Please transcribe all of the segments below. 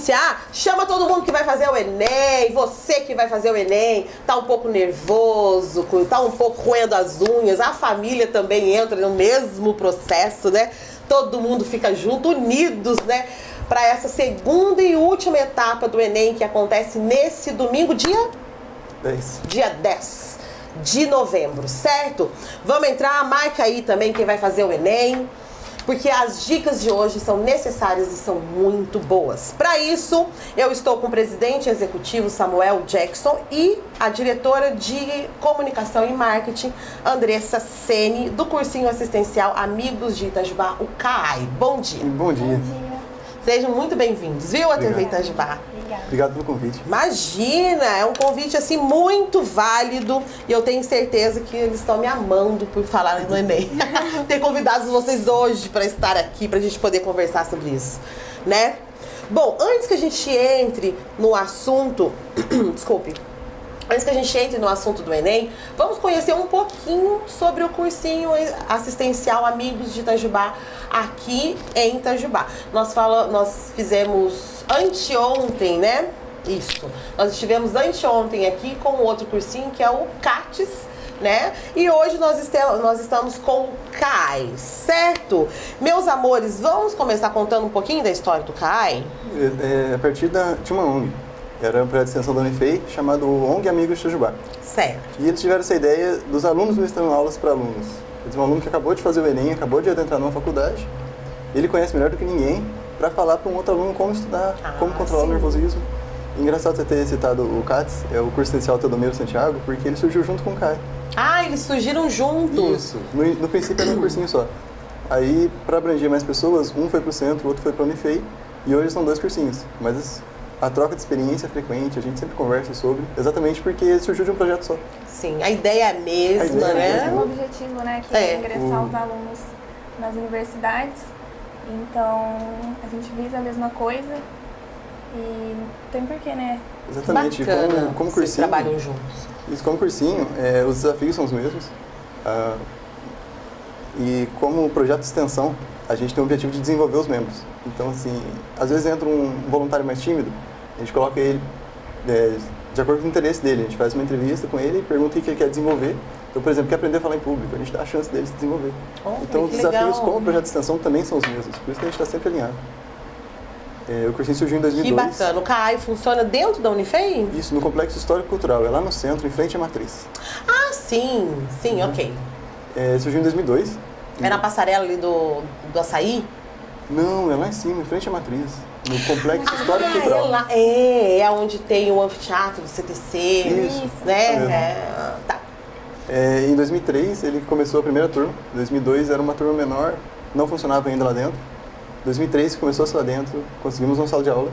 iniciar, chama todo mundo que vai fazer o Enem, você que vai fazer o Enem, tá um pouco nervoso, tá um pouco roendo as unhas, a família também entra no mesmo processo, né? Todo mundo fica junto, unidos, né? Para essa segunda e última etapa do Enem que acontece nesse domingo, dia 10 de novembro, certo? Vamos entrar, marca aí também quem vai fazer o Enem, porque as dicas de hoje são necessárias e são muito boas. Para isso, eu estou com o presidente executivo Samuel Jackson e a diretora de comunicação e marketing, Andressa Sene, do cursinho assistencial Amigos de Itajubá, o CAI. Bom dia. Bom dia. Bom dia. Sejam muito bem-vindos, viu, a TV Itajubá? Obrigado pelo convite. Imagina, é um convite assim muito válido e eu tenho certeza que eles estão me amando por falar no Enem. Ter convidado vocês hoje para estar aqui, para a gente poder conversar sobre isso, né? Bom, antes que a gente entre no assunto, desculpe, antes que a gente entre no assunto do Enem, vamos conhecer um pouquinho sobre o cursinho assistencial Amigos de Itajubá, aqui em Itajubá. Nós fizemos anteontem, né? Isso. Nós estivemos anteontem aqui com outro cursinho, que é o CATES, né? E hoje nós estamos com o CAI, certo? Meus amores, vamos começar contando um pouquinho da história do CAI? A partir de uma ONG. Era um projeto de extensão da Unifei chamado ONG Amigos de Itajubá. Certo. E eles tiveram essa ideia dos alunos ministrando aulas para alunos. Um aluno que acabou de fazer o Enem, acabou de adentrar numa faculdade, ele conhece melhor do que ninguém para falar para um outro aluno como estudar, como controlar o nervosismo. Engraçado você ter citado o CATES, é o curso essencial Teodomiro Santiago, porque ele surgiu junto com o CAI. Ah, eles surgiram juntos? Isso. No princípio era um cursinho só. Aí, para abranger mais pessoas, um foi para o centro, o outro foi para a Unifei, e hoje são 2 cursinhos. Mas a troca de experiência é frequente, a gente sempre conversa sobre, exatamente porque surgiu de um projeto só. Sim, a ideia é a mesma, né? O objetivo, né, que é ingressar os alunos nas universidades. Então, a gente visa a mesma coisa e não tem porquê, né? Exatamente. Bacana, como vocês cursinho, trabalham juntos. Isso, como cursinho, os desafios são os mesmos. E como projeto de extensão, a gente tem o objetivo de desenvolver os membros. Então, assim, às vezes entra um voluntário mais tímido, a gente coloca ele de acordo com o interesse dele. A gente faz uma entrevista com ele e pergunta o que ele quer desenvolver. Então, por exemplo, quer aprender a falar em público, a gente dá a chance dele se desenvolver. Então, os desafios com o projeto de extensão também são os mesmos, por isso que a gente está sempre alinhado. O cursinho surgiu em 2002. Que bacana. O CAI funciona dentro da Unifei? Isso, no Complexo Histórico Cultural, é lá no centro, em frente à Matriz. Ah, sim, ok. Surgiu em 2002. É na passarela ali do açaí? Não, é lá em cima, em frente à Matriz, no Complexo Histórico Cultural. É onde tem o anfiteatro do CTC, Isso, né? Tá. Em 2003 ele começou a primeira turma, em 2002 era uma turma menor, não funcionava ainda lá dentro. Em 2003 começou-se lá dentro, conseguimos uma sala de aula.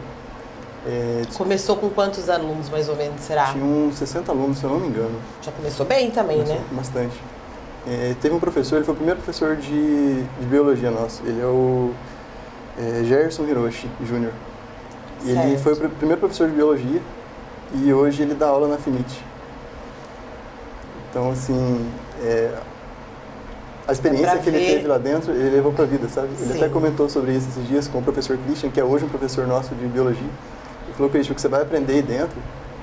Começou com quantos alunos mais ou menos, será? Tinha uns 60 alunos, se eu não me engano. Já começou bem também, Começou né? bastante. Teve um professor, ele foi o primeiro professor de biologia nosso, ele é o Gerson Hiroshi Jr. Ele foi o primeiro professor de biologia e hoje ele dá aula na FIMIT. Então, assim, a experiência que ele teve lá dentro, ele levou para a vida, sabe? Ele até comentou sobre isso esses dias com o professor Christian, que é hoje um professor nosso de biologia. Ele falou, Christian, o que você vai aprender aí dentro,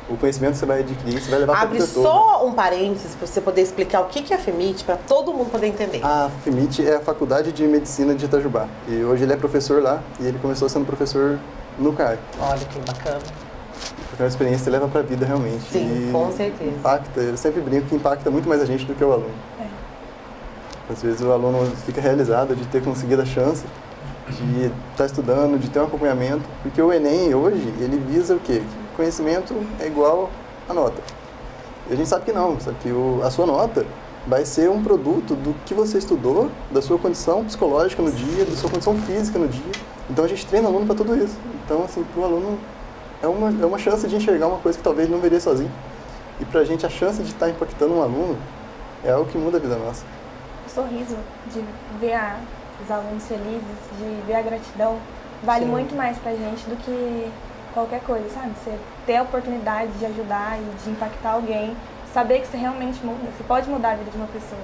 o conhecimento que você vai adquirir, você vai levar para a vida toda. Abre só um parênteses para você poder explicar o que é a FEMIT, para todo mundo poder entender. A FEMIT é a Faculdade de Medicina de Itajubá. E hoje ele é professor lá e ele começou sendo professor no CAI. Olha que bacana. Porque é uma experiência que você leva para a vida realmente. Sim, e com certeza. Impacta, eu sempre brinco que impacta muito mais a gente do que o aluno. Às vezes o aluno fica realizado de ter conseguido a chance de estar estudando, de ter um acompanhamento, porque o Enem hoje, ele visa o quê? Conhecimento é igual a nota. E a gente sabe que não, sabe que a sua nota vai ser um produto do que você estudou, da sua condição psicológica no dia, da sua condição física no dia. Então a gente treina o aluno para tudo isso. Então, assim, para o aluno é uma chance de enxergar uma coisa que talvez ele não veria sozinho. E para a gente a chance de estar impactando um aluno é algo que muda a vida nossa. O sorriso de ver os alunos felizes, de ver a gratidão, vale muito mais pra gente do que qualquer coisa, sabe? Você ter a oportunidade de ajudar e de impactar alguém, saber que você realmente muda, você pode mudar a vida de uma pessoa.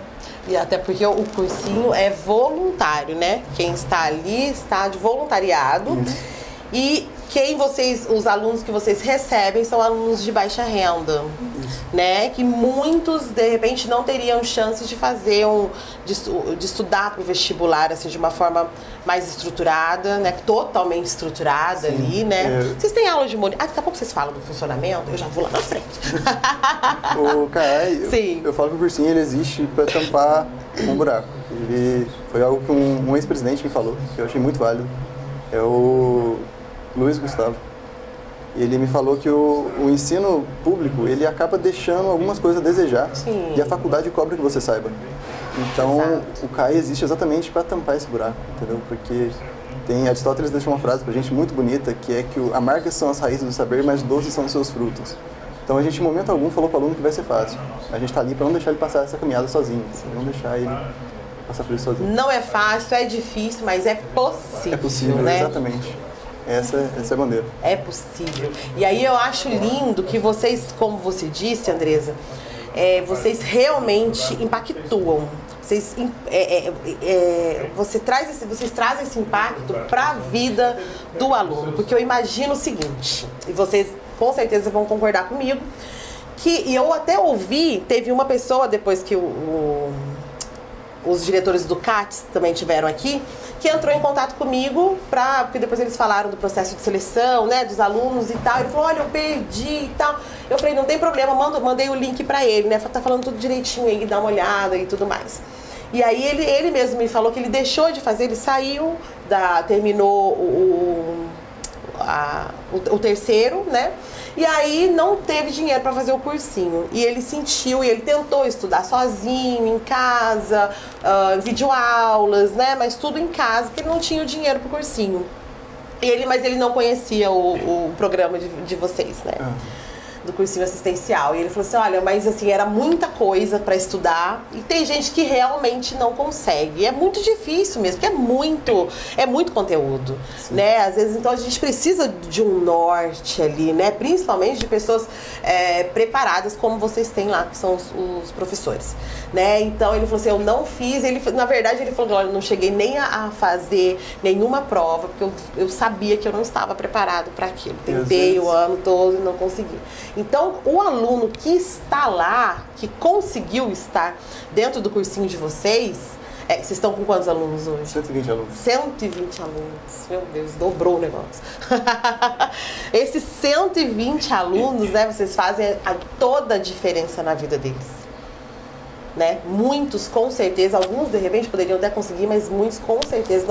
E até porque o cursinho é voluntário, né? Quem está ali está de voluntariado. Isso. E os alunos que vocês recebem são alunos de baixa renda, né? Que muitos, de repente, não teriam chances de fazer de estudar para o vestibular, assim, de uma forma mais estruturada, né? Totalmente estruturada. Sim, ali, né? Vocês têm aula de monitoramento? Daqui a pouco vocês falam do funcionamento, eu já vou lá na frente. O CAI, eu falo que o cursinho ele existe para tampar um buraco. Ele foi algo que um ex-presidente me falou, que eu achei muito válido. É o Luiz Gustavo. Ele me falou que o ensino público, ele acaba deixando algumas coisas a desejar. Sim. E a faculdade cobra que você saiba. Então, o CAI existe exatamente para tampar esse buraco, entendeu? Porque Aristóteles deixa uma frase pra gente muito bonita, que é que amargas são as raízes do saber, mas doces são os seus frutos. Então, a gente, em momento algum, falou para o aluno que vai ser fácil. A gente está ali para não deixar ele passar essa caminhada sozinho, não deixar ele passar por isso sozinho. Não é fácil, é difícil, mas é possível. É possível, né? Exatamente. Essa é a bandeira. É possível. E aí eu acho lindo que vocês, como você disse, Andresa, vocês realmente impactuam. Vocês trazem esse impacto para a vida do aluno. Porque eu imagino o seguinte, e vocês com certeza vão concordar comigo, e eu até ouvi, teve uma pessoa, depois que os diretores do CATS também tiveram aqui, que entrou em contato comigo, porque depois eles falaram do processo de seleção, né, dos alunos e tal. Ele falou, olha, eu perdi e tal. Eu falei, não tem problema, mandei o link pra ele, né, tá falando tudo direitinho aí, dá uma olhada e tudo mais. E aí ele mesmo me falou que ele deixou de fazer, ele saiu, terminou o terceiro, né? E aí não teve dinheiro para fazer o cursinho. E ele sentiu, e ele tentou estudar sozinho, em casa, videoaulas, né? Mas tudo em casa, porque ele não tinha o dinheiro pro cursinho. Mas ele não conhecia o programa de vocês, né? Do cursinho assistencial. E ele falou assim, olha, mas assim, era muita coisa para estudar e tem gente que realmente não consegue. E é muito difícil mesmo, porque é muito conteúdo, né? Às vezes, então, a gente precisa de um norte ali, né? Principalmente de pessoas preparadas, como vocês têm lá, que são os professores, né? Então, ele falou assim, eu não fiz, na verdade, ele falou, olha, eu não cheguei nem a fazer nenhuma prova, porque eu sabia que eu não estava preparado para aquilo. Tentei o ano todo e não consegui. Então, o aluno que está lá, que conseguiu estar dentro do cursinho de vocês, vocês estão com quantos alunos hoje? 120 alunos. 120 alunos. Meu Deus, dobrou o negócio. Esses 120 alunos, né, vocês fazem toda a diferença na vida deles. Né? Muitos, com certeza, alguns de repente poderiam até conseguir, mas muitos com certeza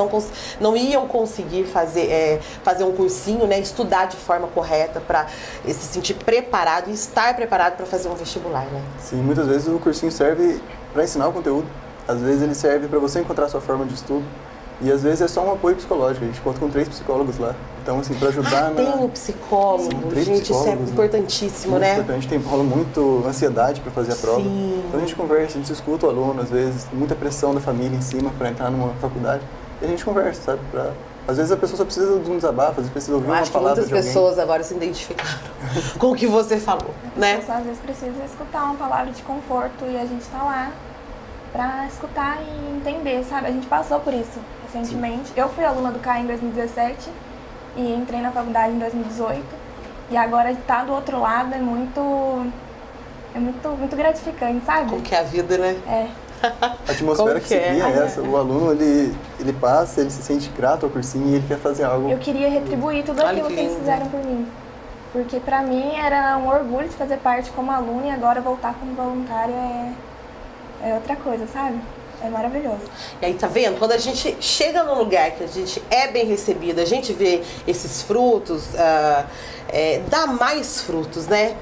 não iam conseguir fazer um cursinho, né? Estudar de forma correta para se sentir preparado e estar preparado para fazer um vestibular, né? Sim, muitas vezes o cursinho serve para ensinar o conteúdo, às vezes ele serve para você encontrar a sua forma de estudo e às vezes é só um apoio psicológico. A gente conta com 3 psicólogos lá. Então, assim, para ajudar tem um psicólogo, sim, gente, isso é importantíssimo, muito né? Importante, rola muito ansiedade para fazer a prova. Sim. Então a gente conversa, a gente escuta o aluno, às vezes, muita pressão da família em cima para entrar numa faculdade. E a gente conversa, sabe? Às vezes a pessoa só precisa de um desabafo, às vezes precisa ouvir uma palavra de alguém. Muitas pessoas agora se identificaram com o que você falou, né? Às vezes precisa escutar uma palavra de conforto e a gente tá lá para escutar e entender, sabe? A gente passou por isso recentemente. Sim. Eu fui aluna do CAI em 2017 e entrei na faculdade em 2018. E agora estar do outro lado é muito gratificante, sabe? Como que é a vida, né? A atmosfera que seguia é essa. O aluno, ele passa, ele se sente grato ao cursinho e ele quer fazer algo. Eu queria retribuir tudo aquilo que eles fizeram por mim. Porque pra mim era um orgulho de fazer parte como aluna e agora voltar como voluntária é outra coisa, sabe? É maravilhoso. E aí, tá vendo? Quando a gente chega num lugar que a gente é bem recebido, a gente vê esses frutos, dá mais frutos, né?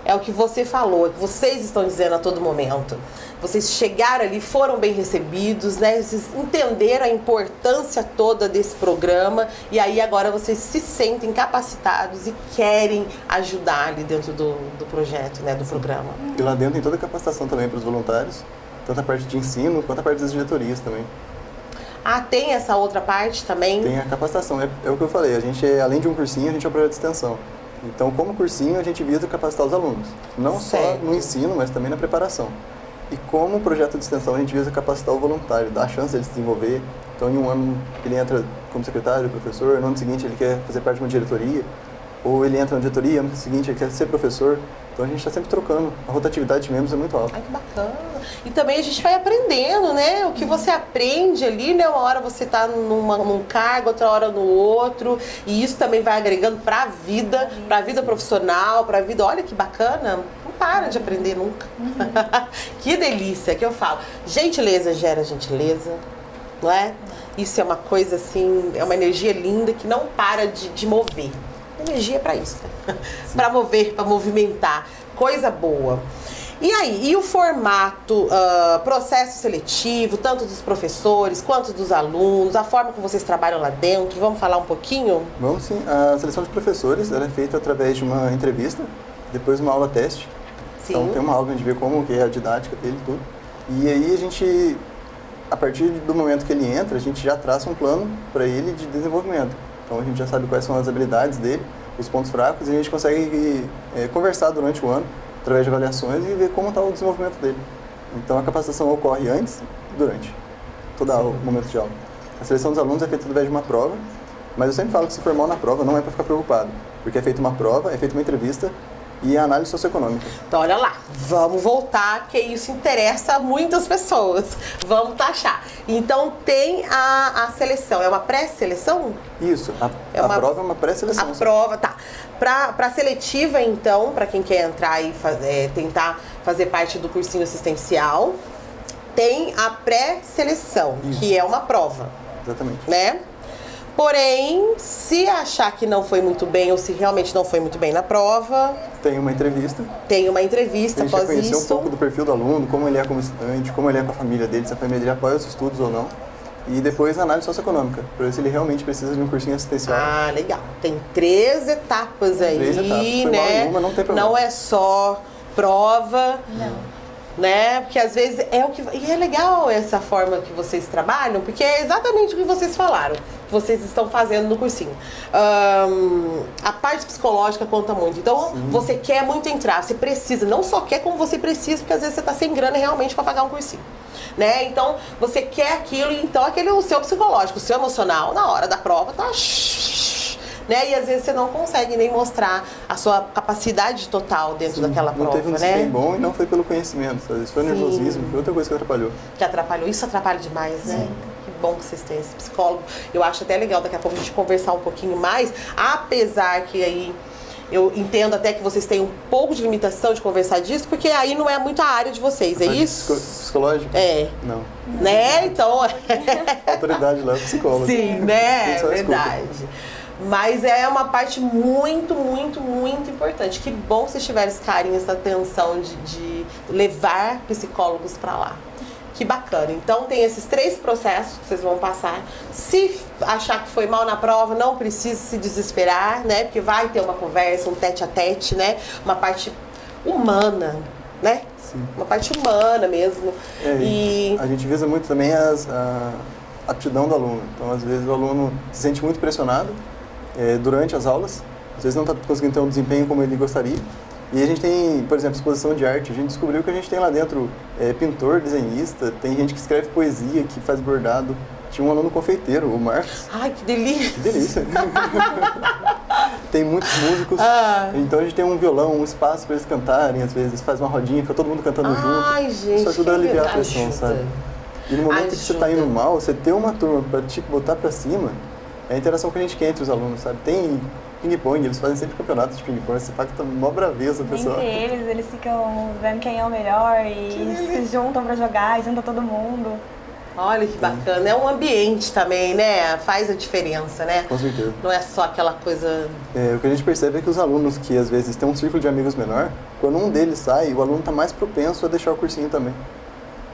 É o que você falou, é o que vocês estão dizendo a todo momento. Vocês chegaram ali, foram bem recebidos, né? Vocês entenderam a importância toda desse programa e aí agora vocês se sentem capacitados e querem ajudar ali dentro do projeto, né? Do programa. E lá dentro tem toda a capacitação também para os voluntários, tanto a parte de ensino quanto a parte das diretorias também. Tem essa outra parte também? Tem a capacitação, é o que eu falei, a gente, além de um cursinho, a gente é um projeto de extensão. Então, como cursinho, a gente visa capacitar os alunos, não só no ensino, mas também na preparação. E como projeto de extensão, a gente visa capacitar o voluntário, dar a chance dele se desenvolver. Então, em um ano, ele entra como secretário, professor, no ano seguinte ele quer fazer parte de uma diretoria, ou ele entra na diretoria, no ano seguinte ele quer ser professor. Então, a gente está sempre trocando. A rotatividade de membros é muito alta. Ai, que bacana. E também a gente vai aprendendo, né? O que você aprende ali, né? Uma hora você tá num cargo, outra hora no outro. E isso também vai agregando pra vida profissional, pra vida. Olha que bacana. Não para de aprender nunca. Que delícia que eu falo. Gentileza gera gentileza, não é? Isso é uma coisa assim, é uma energia linda que não para de mover. Energia é pra isso, né? Pra mover, pra movimentar. Coisa boa. E aí, e o formato, processo seletivo, tanto dos professores quanto dos alunos, a forma que vocês trabalham lá dentro, vamos falar um pouquinho? Vamos sim. A seleção de professores ela é feita através de uma entrevista, depois uma aula teste. Sim. Então tem uma aula onde a gente vê como que é a didática dele e tudo. E aí a gente, a partir do momento que ele entra, a gente já traça um plano para ele de desenvolvimento. Então a gente já sabe quais são as habilidades dele, os pontos fracos, e a gente consegue conversar durante o ano, através de avaliações, e ver como está o desenvolvimento dele. Então a capacitação ocorre antes e durante todo o momento de aula. A seleção dos alunos é feita através de uma prova, mas eu sempre falo que se for mal na prova não é para ficar preocupado, porque é feita uma prova, é feita uma entrevista e a análise socioeconômica. Então, olha lá, vamos voltar, que isso interessa a muitas pessoas. Vamos taxar. Então, tem a seleção. É uma pré-seleção? Isso, a prova é uma pré-seleção. A prova, tá. Para seletiva, então, para quem quer entrar e tentar fazer parte do cursinho assistencial, tem a pré-seleção, que é uma prova. Exatamente. Né? Porém, se achar que não foi muito bem ou se realmente não foi muito bem na prova... Tem uma entrevista. Tem uma entrevista após isso. A gente conhecer um pouco do perfil do aluno, como ele é como estudante, como ele é com a família dele, se a família dele apoia os estudos ou não. E depois a análise socioeconômica, para ver se ele realmente precisa de um cursinho assistencial. Ah, legal. Tem 3 etapas aí, 3 etapas. Foi né? mal em uma, não tem problema. Não é só prova. Não. Né? Porque às vezes é o que... E é legal essa forma que vocês trabalham, porque é exatamente o que vocês falaram, que vocês estão fazendo no cursinho. A parte psicológica conta muito. Então, sim, você quer muito entrar, você precisa, não só quer como você precisa, porque às vezes você está sem grana realmente para pagar um cursinho. Né? Então, você quer aquilo, então aquele é o seu psicológico, o seu emocional, na hora da prova, tá... Né? E às vezes você não consegue nem mostrar a sua capacidade total dentro daquela prova, não teve um né? desempenho bom e não foi pelo conhecimento, sabe? Isso foi nervosismo, foi outra coisa que atrapalhou. Que atrapalhou, isso atrapalha demais, né? Que bom que vocês têm esse psicólogo. Eu acho até legal daqui a pouco a gente conversar um pouquinho mais, apesar que aí eu entendo até que vocês têm um pouco de limitação de conversar disso, porque aí não é muito a área de vocês, é isso? Psicológico? É. Não. Né? Então... A autoridade lá é psicólogo. Sim, né? É verdade. Mas é uma parte muito, muito, muito importante. Que bom que vocês tiveram esse carinho, essa atenção de levar psicólogos para lá. Que bacana. Então tem esses 3 processos que vocês vão passar. Se achar que foi mal na prova, não precisa se desesperar, né? Porque vai ter uma conversa, um tete a tete, né? Uma parte humana, né? Sim. Uma parte humana mesmo. E a gente visa muito também a aptidão do aluno. Então, às vezes, o aluno se sente muito pressionado durante as aulas, às vezes não está conseguindo ter um desempenho como ele gostaria. E a gente tem, por exemplo, exposição de arte. A gente descobriu que a gente tem lá dentro pintor, desenhista, tem gente que escreve poesia, que faz bordado. Tinha um aluno confeiteiro, o Marcos. Ai, que delícia! Que delícia! Tem muitos músicos, então a gente tem um violão, um espaço para eles cantarem, às vezes faz uma rodinha, fica todo mundo cantando junto. Gente, isso ajuda a aliviar a pressão, sabe? E no momento que você está indo mal, você ter uma turma para te botar para cima, é a interação que a gente quer entre os alunos, sabe? Tem ping-pong, eles fazem sempre campeonatos de ping-pong, você fala que tá mó braveza, pessoal. Entre eles ficam vendo quem é o melhor e se juntam para jogar, juntam todo mundo. Olha que bacana, é um ambiente também, né? Faz a diferença, né? Com certeza. Não é só aquela coisa... O que a gente percebe é que os alunos que às vezes têm um círculo de amigos menor, quando um deles sai, o aluno está mais propenso a deixar o cursinho também.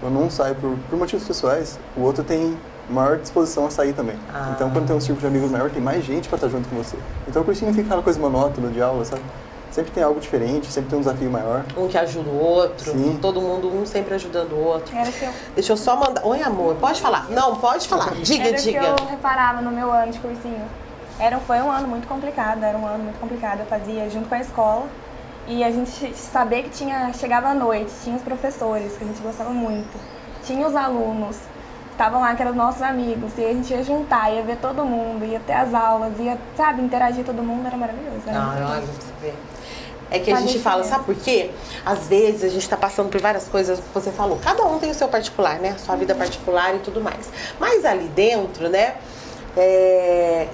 Quando um sai por motivos pessoais, o outro tem maior disposição a sair também. Então, quando tem um círculo de amigos maior, tem mais gente para estar junto com você. Então, o cursinho não fica aquela coisa monótona de aula, sabe? Sempre tem algo diferente, sempre tem um desafio maior. Um que ajuda o outro, sim, todo mundo, um sempre ajudando o outro. Era que eu... Deixa eu só mandar... Oi, amor, pode falar? Não, pode falar. Diga. Era que eu reparava no meu ano de cursinho. Foi um ano muito complicado, Eu fazia junto com a escola. E a gente saber que chegava à noite, tinha os professores, que a gente gostava muito, tinha os alunos, que estavam lá, que eram nossos amigos, e a gente ia juntar, ia ver todo mundo, ia ter as aulas, ia, sabe, interagir todo mundo, era maravilhoso. Olha, você vê. É que a gente fala, sabe por quê? Às vezes a gente tá passando por várias coisas que você falou. Cada um tem o seu particular, né? A sua vida particular e tudo mais. Mas ali dentro, né?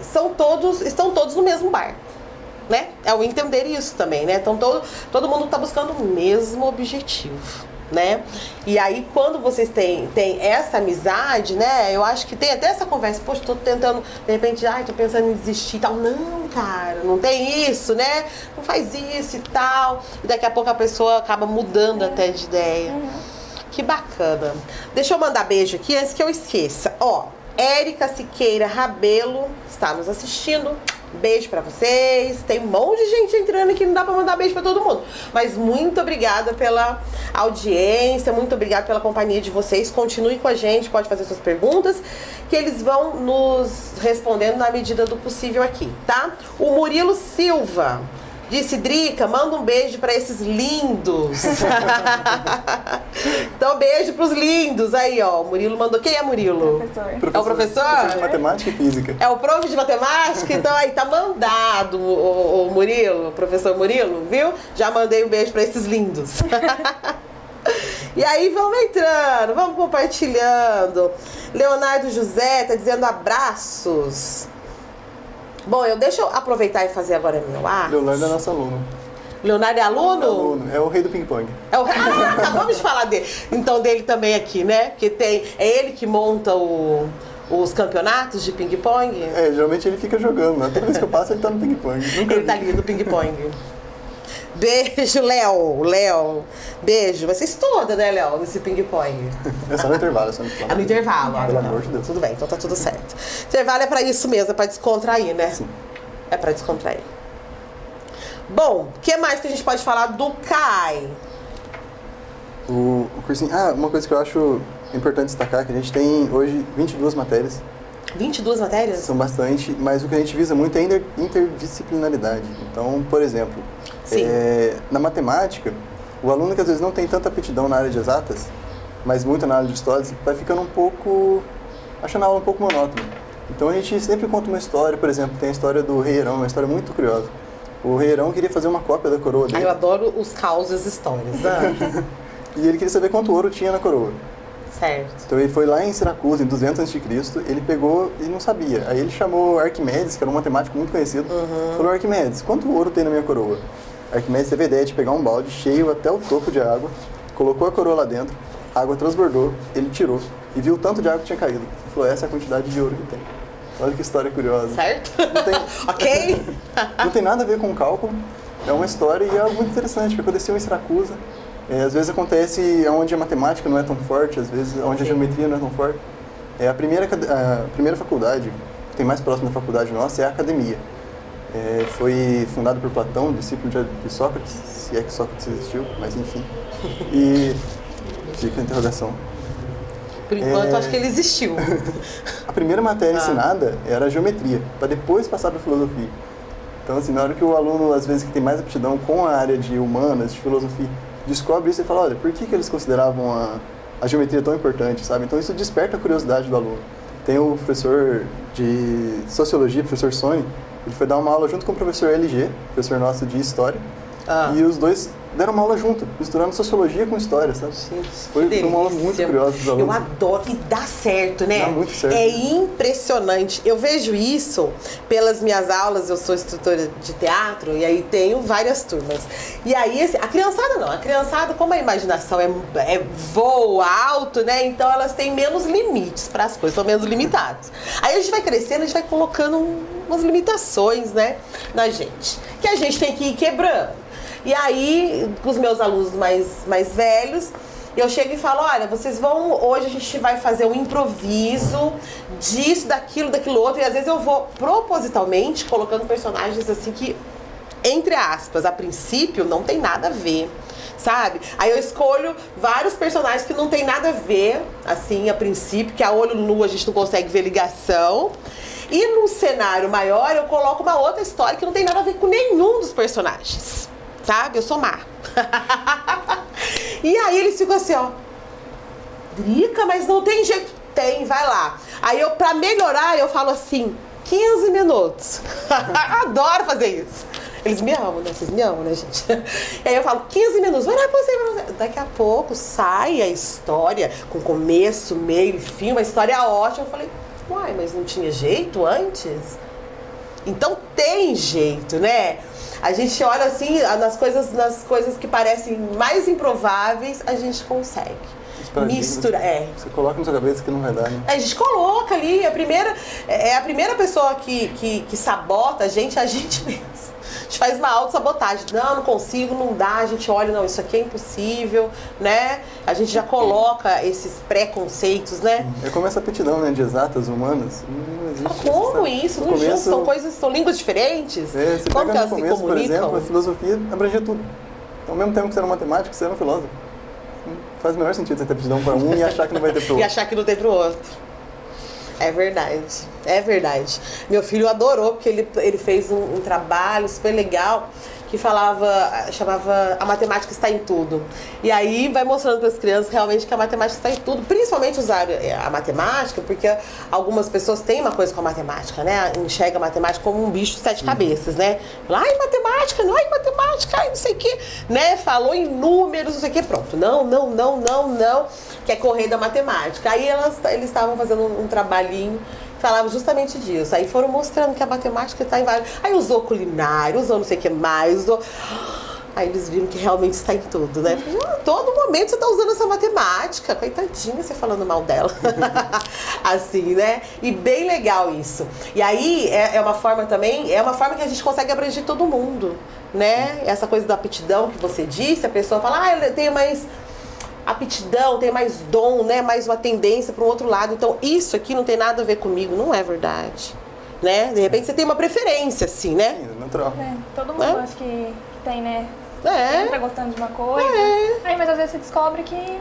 Estão todos no mesmo barco, né? É o entender isso também, né? Então todo mundo tá buscando o mesmo objetivo, né? E aí quando vocês têm essa amizade, né? Eu acho que tem até essa conversa, poxa, tô tentando, de repente, tô pensando em desistir e tal. Não, cara, não tem isso, né? Não faz isso e tal. E daqui a pouco a pessoa acaba mudando até de ideia. Que bacana. Deixa eu mandar beijo aqui antes que eu esqueça. Ó, Érica Siqueira Rabelo está nos assistindo. Beijo pra vocês. Tem um monte de gente entrando aqui, não dá pra mandar beijo pra todo mundo. Mas muito obrigada pela audiência, muito obrigada pela companhia de vocês. Continue com a gente, pode fazer suas perguntas, que eles vão nos respondendo na medida do possível aqui, tá? O Murilo Silva disse, Drica, manda um beijo pra esses lindos. Então, beijo pros lindos. Aí, ó, o Murilo mandou. Quem é Murilo? Professor. É o professor? Professor de matemática e física. É o prof de matemática? Então, aí, tá mandado o Murilo, o professor Murilo, viu? Já mandei um beijo pra esses lindos. E aí, vamos entrando, vamos compartilhando. Leonardo José tá dizendo abraços. Bom, deixa eu aproveitar e fazer agora meu ar. Leonardo é nosso aluno. Leonardo é aluno? É o rei do ping-pong. Acabamos de falar dele. Então, dele também aqui, né? Que é ele que monta os campeonatos de ping-pong? Geralmente ele fica jogando, né? Toda vez que eu passo ele tá no ping-pong. Ele tá ali no ping-pong. Beijo, Léo. Beijo. Vocês todas, né, Léo, nesse ping-pong? É só no intervalo, É no intervalo. Pelo amor de Deus. Tudo bem, então tá tudo certo. Intervalo é pra isso mesmo, é pra descontrair, né? Sim. É pra descontrair. Bom, o que mais que a gente pode falar do CAI? O cursinho... uma coisa que eu acho importante destacar é que a gente tem hoje 22 matérias. 22 matérias? São bastante, mas o que a gente visa muito é a interdisciplinaridade. Então, por exemplo, na matemática, o aluno que às vezes não tem tanta aptidão na área de exatas, mas muito na área de histórias, vai ficando achando a aula um pouco monótona. Então a gente sempre conta uma história, por exemplo, tem a história do Rei Herão, uma história muito curiosa. O Rei Herão queria fazer uma cópia da coroa dele. Eu adoro os causos histórias. E ele queria saber quanto ouro tinha na coroa. Certo. Então ele foi lá em Siracusa, em 200 a.C., ele pegou e não sabia. Aí ele chamou Arquimedes, que era um matemático muito conhecido, falou, Arquimedes, quanto ouro tem na minha coroa? Arquimedes teve a ideia de pegar um balde cheio até o topo de água, colocou a coroa lá dentro, a água transbordou, ele tirou e viu o tanto de água que tinha caído. Ele falou, essa é a quantidade de ouro que tem. Olha que história curiosa. Certo? Não tem, Ok? não tem nada a ver com cálculo, é uma história e é algo muito interessante, que aconteceu em Siracusa. Às vezes acontece onde a matemática não é tão forte, às vezes onde a geometria não é tão forte. A primeira faculdade, que tem mais próximo da faculdade nossa, é a academia. Foi fundada por Platão, discípulo de Sócrates, se é que Sócrates existiu, mas enfim. E fica a interrogação. Por enquanto, acho que ele existiu. A primeira matéria ensinada era a geometria, para depois passar para a filosofia. Então, assim, na hora que o aluno, às vezes, que tem mais aptidão com a área de humanas, de filosofia, descobre isso e fala, olha, por que eles consideravam a geometria tão importante, sabe? Então isso desperta a curiosidade do aluno. Tem o professor de sociologia, o professor Sony, ele foi dar uma aula junto com o professor LG, professor nosso de história, e os dois deram uma aula junto, misturando sociologia com história, sabe? Gente, foi uma aula muito curiosa dos alunos. Eu adoro, e dá certo, né? Dá muito certo. É impressionante. Eu vejo isso pelas minhas aulas, eu sou instrutora de teatro, e aí tenho várias turmas. E aí, a criançada não, a criançada, como a imaginação voa alto, né? Então elas têm menos limites para as coisas, são menos limitadas. Aí a gente vai crescendo, a gente vai colocando umas limitações, né, na gente, que a gente tem que ir quebrando. E aí, com os meus alunos mais velhos, eu chego e falo, olha, vocês vão, hoje a gente vai fazer um improviso disso, daquilo outro, e às vezes eu vou propositalmente colocando personagens assim que, entre aspas, a princípio não tem nada a ver, sabe? Aí eu escolho vários personagens que não tem nada a ver, assim, a princípio, que a olho nu a gente não consegue ver ligação. E num cenário maior eu coloco uma outra história que não tem nada a ver com nenhum dos personagens. sabe? Eu sou má. E aí eles ficam assim, ó. Drica, mas não tem jeito. Tem, vai lá. Aí eu, pra melhorar, eu falo assim, 15 minutos. Adoro fazer isso. Eles me amam, né? Vocês me amam, né, gente? E aí eu falo, 15 minutos, vai lá pra você. Daqui a pouco sai a história, com começo, meio e fim, uma história ótima. Eu falei, uai, mas não tinha jeito antes? Então tem jeito, né? A gente olha assim, nas coisas que parecem mais improváveis, a gente consegue. Mistura, Você coloca na sua cabeça que não vai dar, né? A gente coloca ali, a primeira pessoa que sabota a gente é a gente mesmo. A gente faz uma autossabotagem. Não consigo, não dá. A gente olha, não, isso aqui é impossível, né? A gente já coloca esses preconceitos, né? É como essa aptidão, né, de exatas humanas. Não existe. Como isso? No Não começo, são línguas diferentes? você Como que pega elas no se começo, por comunicam? exemplo, a filosofia abrangia tudo. Então, ao mesmo tempo que você era um matemático, você era um filósofo. Faz o menor sentido você ter aptidão para um e achar que não vai ter pro outro. E achar que não tem pro outro. É verdade, é verdade. Meu filho adorou, porque ele fez um trabalho super legal que chamava A Matemática Está em Tudo. E aí vai mostrando para as crianças realmente que a matemática está em tudo, principalmente usar a matemática, porque algumas pessoas têm uma coisa com a matemática, né? Enxerga a matemática como um bicho de 7 cabeças, né? Ai, matemática, ai, não sei o quê, né? Falou em números, não sei o quê, pronto. Não, quer correr da matemática. Aí eles estavam fazendo um trabalhinho, falava justamente disso. Aí foram mostrando que a matemática está em vários. Aí usou culinária, usou não sei o que mais, usou. Aí eles viram que realmente está em tudo, né? Todo momento você está usando essa matemática. Coitadinha, você falando mal dela. Assim, né? E bem legal isso. E aí é uma forma também, é uma forma que a gente consegue abranger todo mundo, né? Essa coisa da aptidão que você disse, a pessoa fala, eu tenho mais aptidão, tem mais dom, né? Mais uma tendência para um outro lado. Então, isso aqui não tem nada a ver comigo. Não é verdade, né? De repente, você tem uma preferência, assim, né? Sim, natural. Todo mundo acho que tem, né? É. Entra gostando de uma coisa. Aí, mas às vezes você descobre que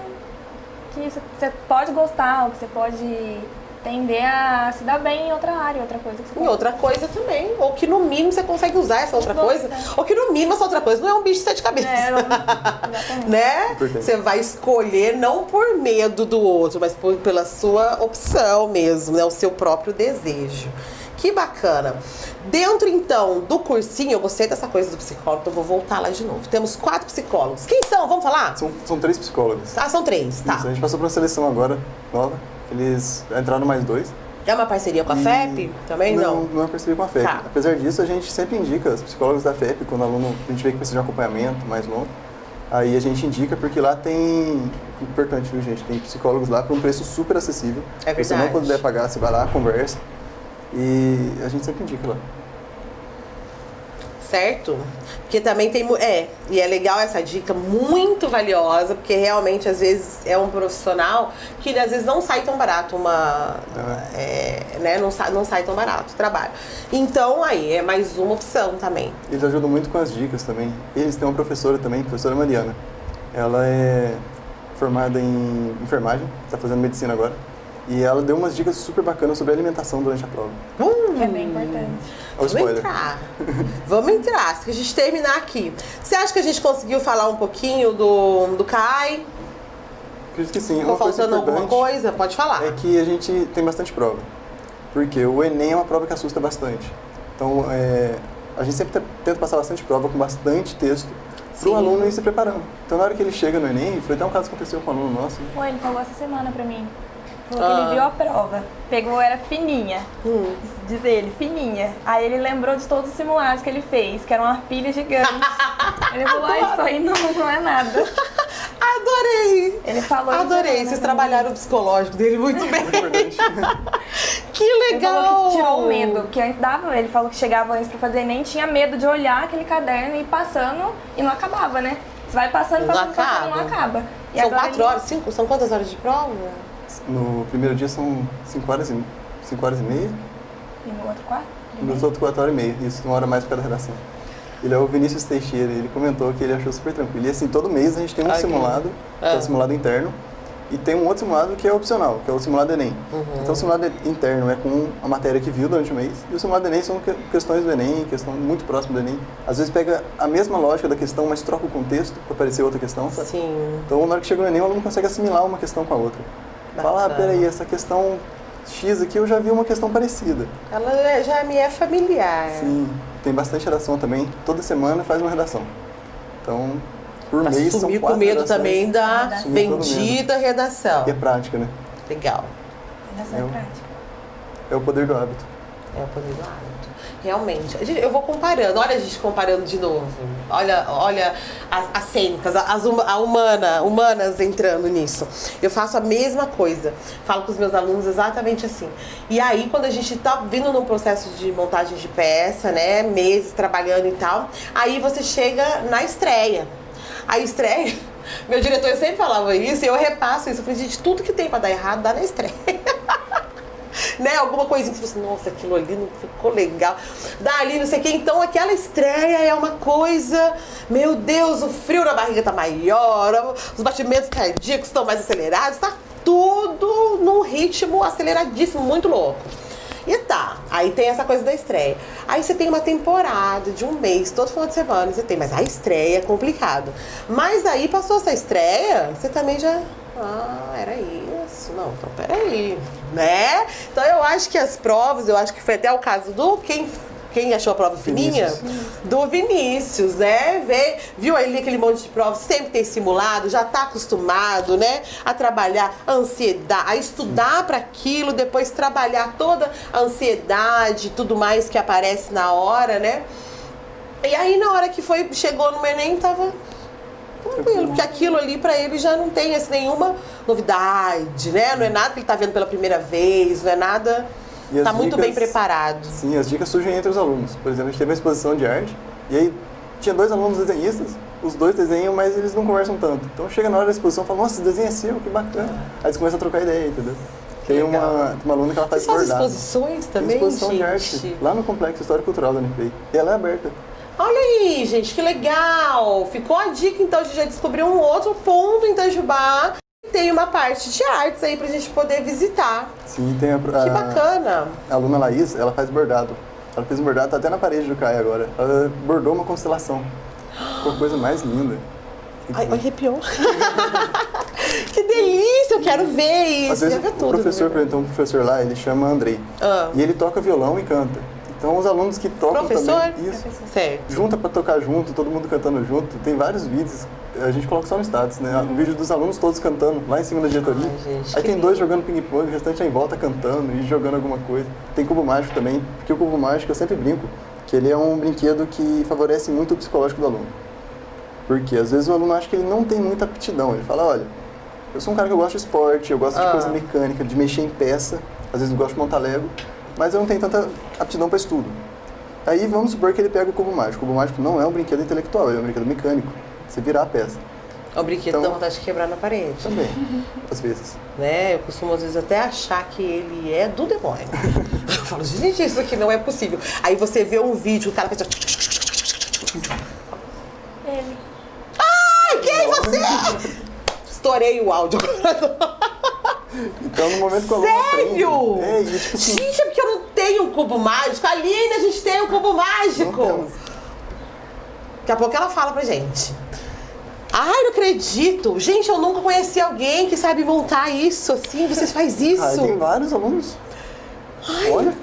você pode gostar, ou que você pode tender a se dar bem em outra área, outra coisa que você Em outra coisa também. Ou que no mínimo você consegue usar essa outra coisa. Ou que no mínimo essa outra coisa não é um bicho de 7 cabeças. Exatamente. Né? Você vai escolher não por medo do outro, mas pela sua opção mesmo, né? O seu próprio desejo. Que bacana. Dentro, então, do cursinho, eu gostei dessa coisa do psicólogo, então vou voltar lá de novo. Temos 4 psicólogos. Quem são? Vamos falar? São 3 psicólogos. Ah, são 3, tá. Isso, a gente passou por uma seleção agora, nova. Eles entraram mais 2. É uma parceria com a FEP? Também não? Não é uma parceria com a FEP. Tá. Apesar disso, a gente sempre indica os psicólogos da FEP, quando o aluno, a gente vê que precisa de um acompanhamento mais longo. Aí a gente indica, porque lá tem, importante, viu, gente? Tem psicólogos lá por um preço super acessível. É verdade. Se você não puder pagar, você vai lá, conversa. E a gente sempre indica lá. Certo? Porque também tem... e é legal essa dica, muito valiosa, porque realmente, às vezes, é um profissional que, às vezes, não sai tão barato né? Não sai tão barato o trabalho. Então, aí, é mais uma opção também. Eles ajudam muito com as dicas também. Eles têm uma professora também, professora Mariana. Ela é formada em enfermagem, está fazendo medicina agora. E ela deu umas dicas super bacanas sobre alimentação durante a prova. É bem importante. Vamos entrar. Se a gente terminar aqui. Você acha que a gente conseguiu falar um pouquinho do CAI? Acredito que sim. Ficou faltando alguma coisa? Pode falar. É que a gente tem bastante prova. Porque o Enem é uma prova que assusta bastante. Então, a gente sempre tenta passar bastante prova com bastante texto para o aluno ir se preparando. Então, na hora que ele chega no Enem, foi até um caso que aconteceu com um aluno nosso. Ele falou essa semana pra mim. Falou que ele viu a prova, pegou, era fininha, diz ele, fininha. Aí ele lembrou de todos os simulados que ele fez, que eram uma pilha gigante. Ele falou, isso aí não é nada. Adorei! Ele falou Adorei, vocês trabalharam o psicológico dele muito bem. Que legal! Ele falou que tirou o medo, porque antes ele falou que chegava antes pra fazer nem tinha medo de olhar aquele caderno e ir passando e não acabava, né? Você vai passando, não acaba. E são 4 horas, 5? São quantas horas de prova? No primeiro dia são 5 horas e meia. E no outro 4? Nos outros 4 horas e meia, isso, 1 hora mais para cada redação. Ele é o Vinícius Teixeira, ele comentou que ele achou super tranquilo. E assim, todo mês a gente tem um simulado, que é um simulado interno, E tem um outro simulado que é opcional, que é o simulado Enem. Então o simulado interno é com a matéria que viu durante o mês, e o simulado Enem são questões do Enem, questão muito próxima do Enem. Às vezes pega a mesma lógica da questão, mas troca o contexto para aparecer outra questão, sabe? Sim. Então na hora que chega no Enem, o aluno consegue assimilar uma questão com a outra. Fala, peraí, essa questão X aqui eu já vi uma questão parecida. Ela já me é familiar. Sim, tem bastante redação também. Toda semana faz uma redação. Então, por mês são 4 Sumir com medo redações. também da Sumir todo bendita redação. E é prática, né? Legal. Redação Eu- prática. É o poder do hábito. É o poder do hábito. Realmente. Eu vou comparando. Olha a gente comparando de novo. Olha as cênicas, humanas entrando nisso. Eu faço a mesma coisa. Falo com os meus alunos exatamente assim. E aí, quando a gente tá vindo num processo de montagem de peça, né? Meses trabalhando e tal. Aí você chega na estreia. A estreia... Meu diretor sempre falava isso e eu repasso isso. Eu falei, gente, tudo que tem pra dar errado, dá na estreia. Né? Alguma coisinha que você fala assim, nossa, aquilo ali não ficou legal. Dali, não sei o que. Então, aquela estreia é uma coisa... Meu Deus, o frio na barriga tá maior, os batimentos cardíacos estão mais acelerados, tá tudo num ritmo aceleradíssimo, muito louco. E tá, aí tem essa coisa da estreia. Aí você tem uma temporada de um mês, todo final de semana, você tem, mas a estreia é complicado. Mas aí passou essa estreia, você também já... Ah, era isso. Não, então peraí, né? Então eu acho que as provas, eu acho que foi até o caso do quem achou a prova fininha? Do Vinícius, né? Viu ali aquele monte de provas, sempre tem simulado, já tá acostumado, né? A trabalhar a ansiedade, a estudar para aquilo, depois trabalhar toda a ansiedade e tudo mais que aparece na hora, né? E aí na hora que chegou no Enem, tava tranquilo, porque aquilo ali pra ele já não tem nenhuma novidade, né? Não é nada que ele tá vendo pela primeira vez, não é nada... E as Tá muito bem dicas- preparado. Sim, as dicas surgem entre os alunos. Por exemplo, a gente teve uma exposição de arte, e aí tinha 2 alunos desenhistas, os 2 desenham, mas eles não conversam tanto. Então chega na hora da exposição e fala, nossa, esse desenho é seu, que bacana. Aí eles começam a trocar ideia, entendeu? Tem uma aluna que ela faz Vocês fazem bordado. exposições Tem também, exposição gente? de arte, lá no Complexo Histórico Cultural da Unifei. E ela é aberta. Olha aí, gente, que legal! Ficou a dica, então, de já descobrir um outro ponto em Itajubá. Tem uma parte de artes aí pra gente poder visitar. Sim, tem Que bacana! a aluna Laís, ela faz bordado. Ela fez um bordado, tá até na parede do CAI agora. Ela bordou uma constelação. Ficou a coisa mais linda. Ai, arrepiou. Que delícia, eu quero ver isso. Às vezes Quero ver o tudo, professor, né? um professor lá, ele chama Andrei. Ah. E ele toca violão e canta. Então os alunos que tocam Professor? também. Isso. Certo. Junta pra tocar junto, todo mundo cantando junto. Tem vários vídeos, a gente coloca só no status, né? O vídeo dos alunos todos cantando lá em cima da diretoria. Ai, gente, Aí que tem 2 lindo. jogando ping-pong, o restante aí em volta cantando e jogando alguma coisa. Tem cubo mágico também, porque o cubo mágico eu sempre brinco, que ele é um brinquedo que favorece muito o psicológico do aluno. Porque às vezes o aluno acha que ele não tem muita aptidão. Ele fala, olha, eu sou um cara que eu gosto de esporte, eu gosto de coisa mecânica, de mexer em peça, às vezes eu gosto de montar Lego, mas eu não tenho tanta aptidão para estudo. Aí vamos supor que ele pega o cubo mágico. O cubo mágico não é um brinquedo intelectual, ele é um brinquedo mecânico. Você virar a peça. É um brinquedo Então- que dá vontade de quebrar na parede. Também, às vezes. Né? Eu costumo às vezes até achar que ele é do demônio. Eu falo, gente, isso aqui não é possível. Aí você vê um vídeo, o cara faz assim... Ele. Ai, quem é você? Estourei o áudio agora. Então, no momento que o aluno Sério? aprende... e tipo assim, Gente, é porque eu não tenho um cubo mágico. Aline, a gente tem um cubo mágico. não temos. Daqui a pouco ela fala pra gente. Ai, não acredito. Gente, eu nunca conheci alguém que sabe montar isso assim. Vocês fazem isso? Ah, tem vários alunos. Olha,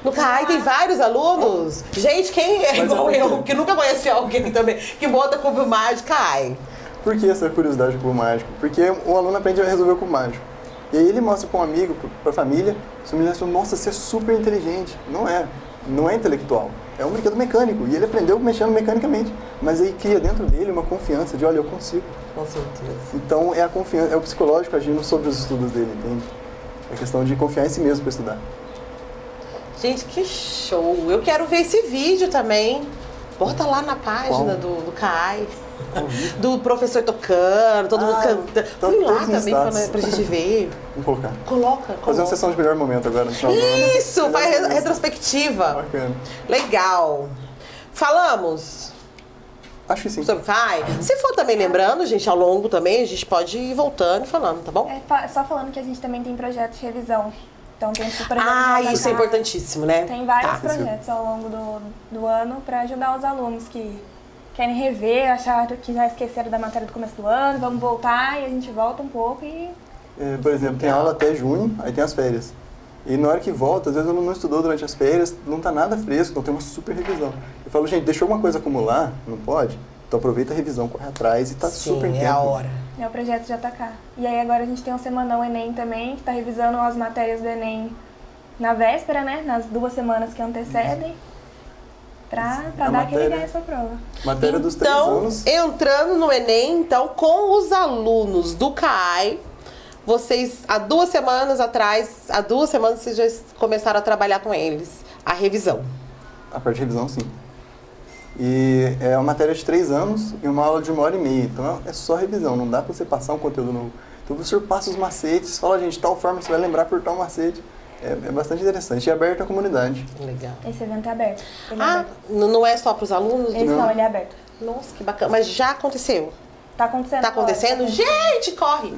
No CAI tem vários alunos. Gente, quem é Mas igual é eu, muito. que nunca conheci alguém também, que monta cubo mágico, CAI? por que essa curiosidade do cubo mágico? Porque o aluno aprende a resolver o cubo mágico. E aí ele mostra para um amigo, para a família, os familiares falam, nossa, você é super inteligente. Não é. Não é intelectual. É um brinquedo mecânico. E ele aprendeu mexendo mecanicamente. Mas aí cria dentro dele uma confiança de, olha, eu consigo. Com certeza. Então é a confiança, é o psicológico agindo sobre os estudos dele, entende? É questão de confiar em si mesmo para estudar. Gente, que show. Eu quero ver esse vídeo também. Bota lá na página Qual? do CAI. Do professor tocando, todo mundo cantando. tá Põe lá todos nos também status. pra gente ver. Vamos colocar. Coloca. Fazer uma sessão de melhor momento agora no final do ano. Isso, faz Melhor momento. retrospectiva. Bacana. Legal. Falamos Acho que sim. Sobre o CAI? Se for também lembrando, gente, ao longo também, a gente pode ir voltando e falando, tá bom? Só falando que a gente também tem projeto de revisão. Então tem esse projeto Isso é importantíssimo, né? Tem vários Tá. projetos ao longo do ano para ajudar os alunos que querem rever, acharam que já esqueceram da matéria do começo do ano, vamos voltar e a gente volta um pouco e... Por exemplo, tem aula até junho, aí tem as férias. E na hora que volta, às vezes o aluno não estudou durante as férias, não tá nada fresco, então tem uma super revisão. Eu falo, gente, deixou alguma coisa acumular? Não pode? Então aproveita a revisão, corre atrás e tá super em tempo. É a hora. É o projeto de atacar. E aí agora a gente tem um semanão Enem também, que tá revisando as matérias do Enem na véspera, né? Nas 2 semanas que antecedem. Pra dar aquele gás pra prova. Matéria dos 3 anos. Então, entrando no Enem, então, com os alunos do CAI, vocês, há 2 semanas atrás, vocês já começaram a trabalhar com eles, a revisão. A parte de revisão, sim. E é uma matéria de 3 anos e uma aula de 1h30. Então é só revisão, não dá pra você passar um conteúdo novo. Então o professor passa os macetes, fala, gente, de tal forma você vai lembrar por tal macete. É bastante interessante e é aberto à comunidade. Legal. Esse evento é aberto. Ele é aberto. Não é só para os alunos? Esse não, ele é aberto. Nossa, que bacana. Mas já aconteceu? Tá acontecendo. Tá acontecendo? Agora. Gente, corre!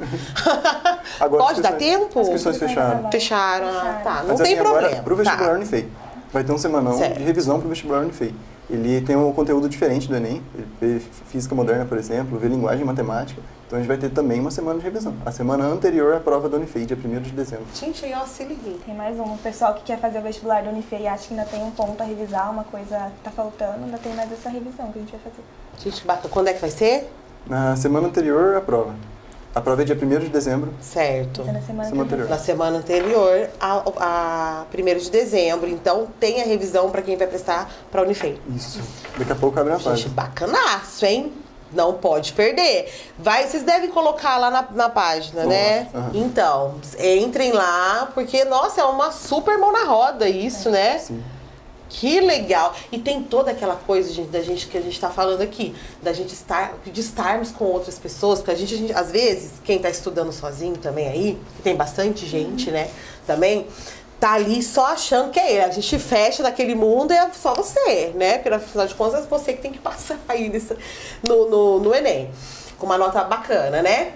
Agora, pode dar tempo? As inscrições fecharam. Fecharam, tá. Não Mas tem problema. Agora, pro vestibular Unifei, vai ter um semanão de revisão pro vestibular Unifei. Ele tem um conteúdo diferente do Enem, ele vê física moderna, por exemplo, vê linguagem e matemática. Então a gente vai ter também uma semana de revisão. A semana anterior à prova da Unifei, dia 1º de dezembro. Gente, aí ó, se liguei. Tem mais um. O pessoal que quer fazer o vestibular da Unifei e acha que ainda tem um ponto a revisar, uma coisa que tá faltando, ainda tem mais essa revisão que a gente vai fazer. Gente, bacana. Quando é que vai ser? Na semana anterior à prova. A prova é dia 1º de dezembro. Certo. Na semana anterior. Na semana anterior a 1º de dezembro. Então, tem a revisão para quem vai prestar para a Unifei. Isso. Daqui a pouco abre a página. Gente, bacanaço, hein? Não pode perder. Vocês devem colocar lá na página, né? Uhum. Então, entrem lá, porque, nossa, é uma super mão na roda isso, né? Sim. Que legal! E tem toda aquela coisa, gente, da gente que a gente tá falando aqui, de estarmos com outras pessoas, porque a gente às vezes, quem tá estudando sozinho também aí, tem bastante gente, né, também, tá ali só achando que é ele. A gente fecha daquele mundo e é só você, né? Porque afinal de contas é você que tem que passar aí no Enem, com uma nota bacana, né?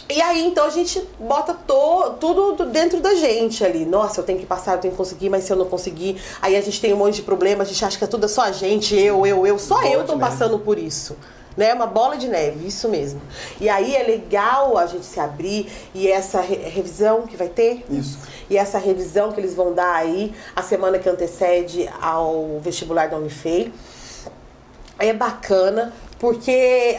E aí, então, a gente bota tudo dentro da gente ali. Nossa, eu tenho que passar, eu tenho que conseguir, mas se eu não conseguir... Aí a gente tem um monte de problema, a gente acha que é tudo só a gente, só eu tô passando por isso. Né? Uma bola de neve, isso mesmo. E aí é legal a gente se abrir e essa revisão que vai ter. Isso. E essa revisão que eles vão dar aí, a semana que antecede ao vestibular da Unifei. É bacana, porque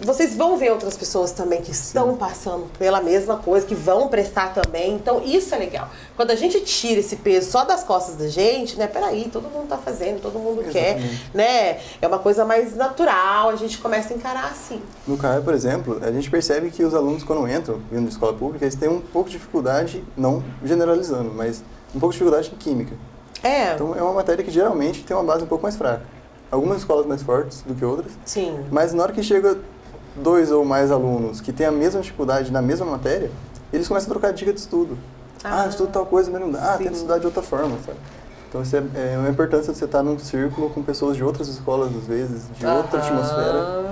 vocês vão ver outras pessoas também que estão passando pela mesma coisa, que vão prestar também. Então, isso é legal. Quando a gente tira esse peso só das costas da gente, né? Peraí, todo mundo tá fazendo, todo mundo quer, né? É uma coisa mais natural, a gente começa a encarar assim. No CAE, por exemplo, a gente percebe que os alunos, quando entram vindo de escola pública, eles têm um pouco de dificuldade, não generalizando, mas um pouco de dificuldade em química. Então, é uma matéria que geralmente tem uma base um pouco mais fraca. Algumas escolas mais fortes do que outras. Sim. Mas na hora que chega 2 ou mais alunos que têm a mesma dificuldade na mesma matéria, eles começam a trocar dica de estudo. Eu estudo tal coisa, mas não dá. Tem que estudar de outra forma, sabe? Então, isso é uma importância de você estar num círculo com pessoas de outras escolas, às vezes, de outra atmosfera.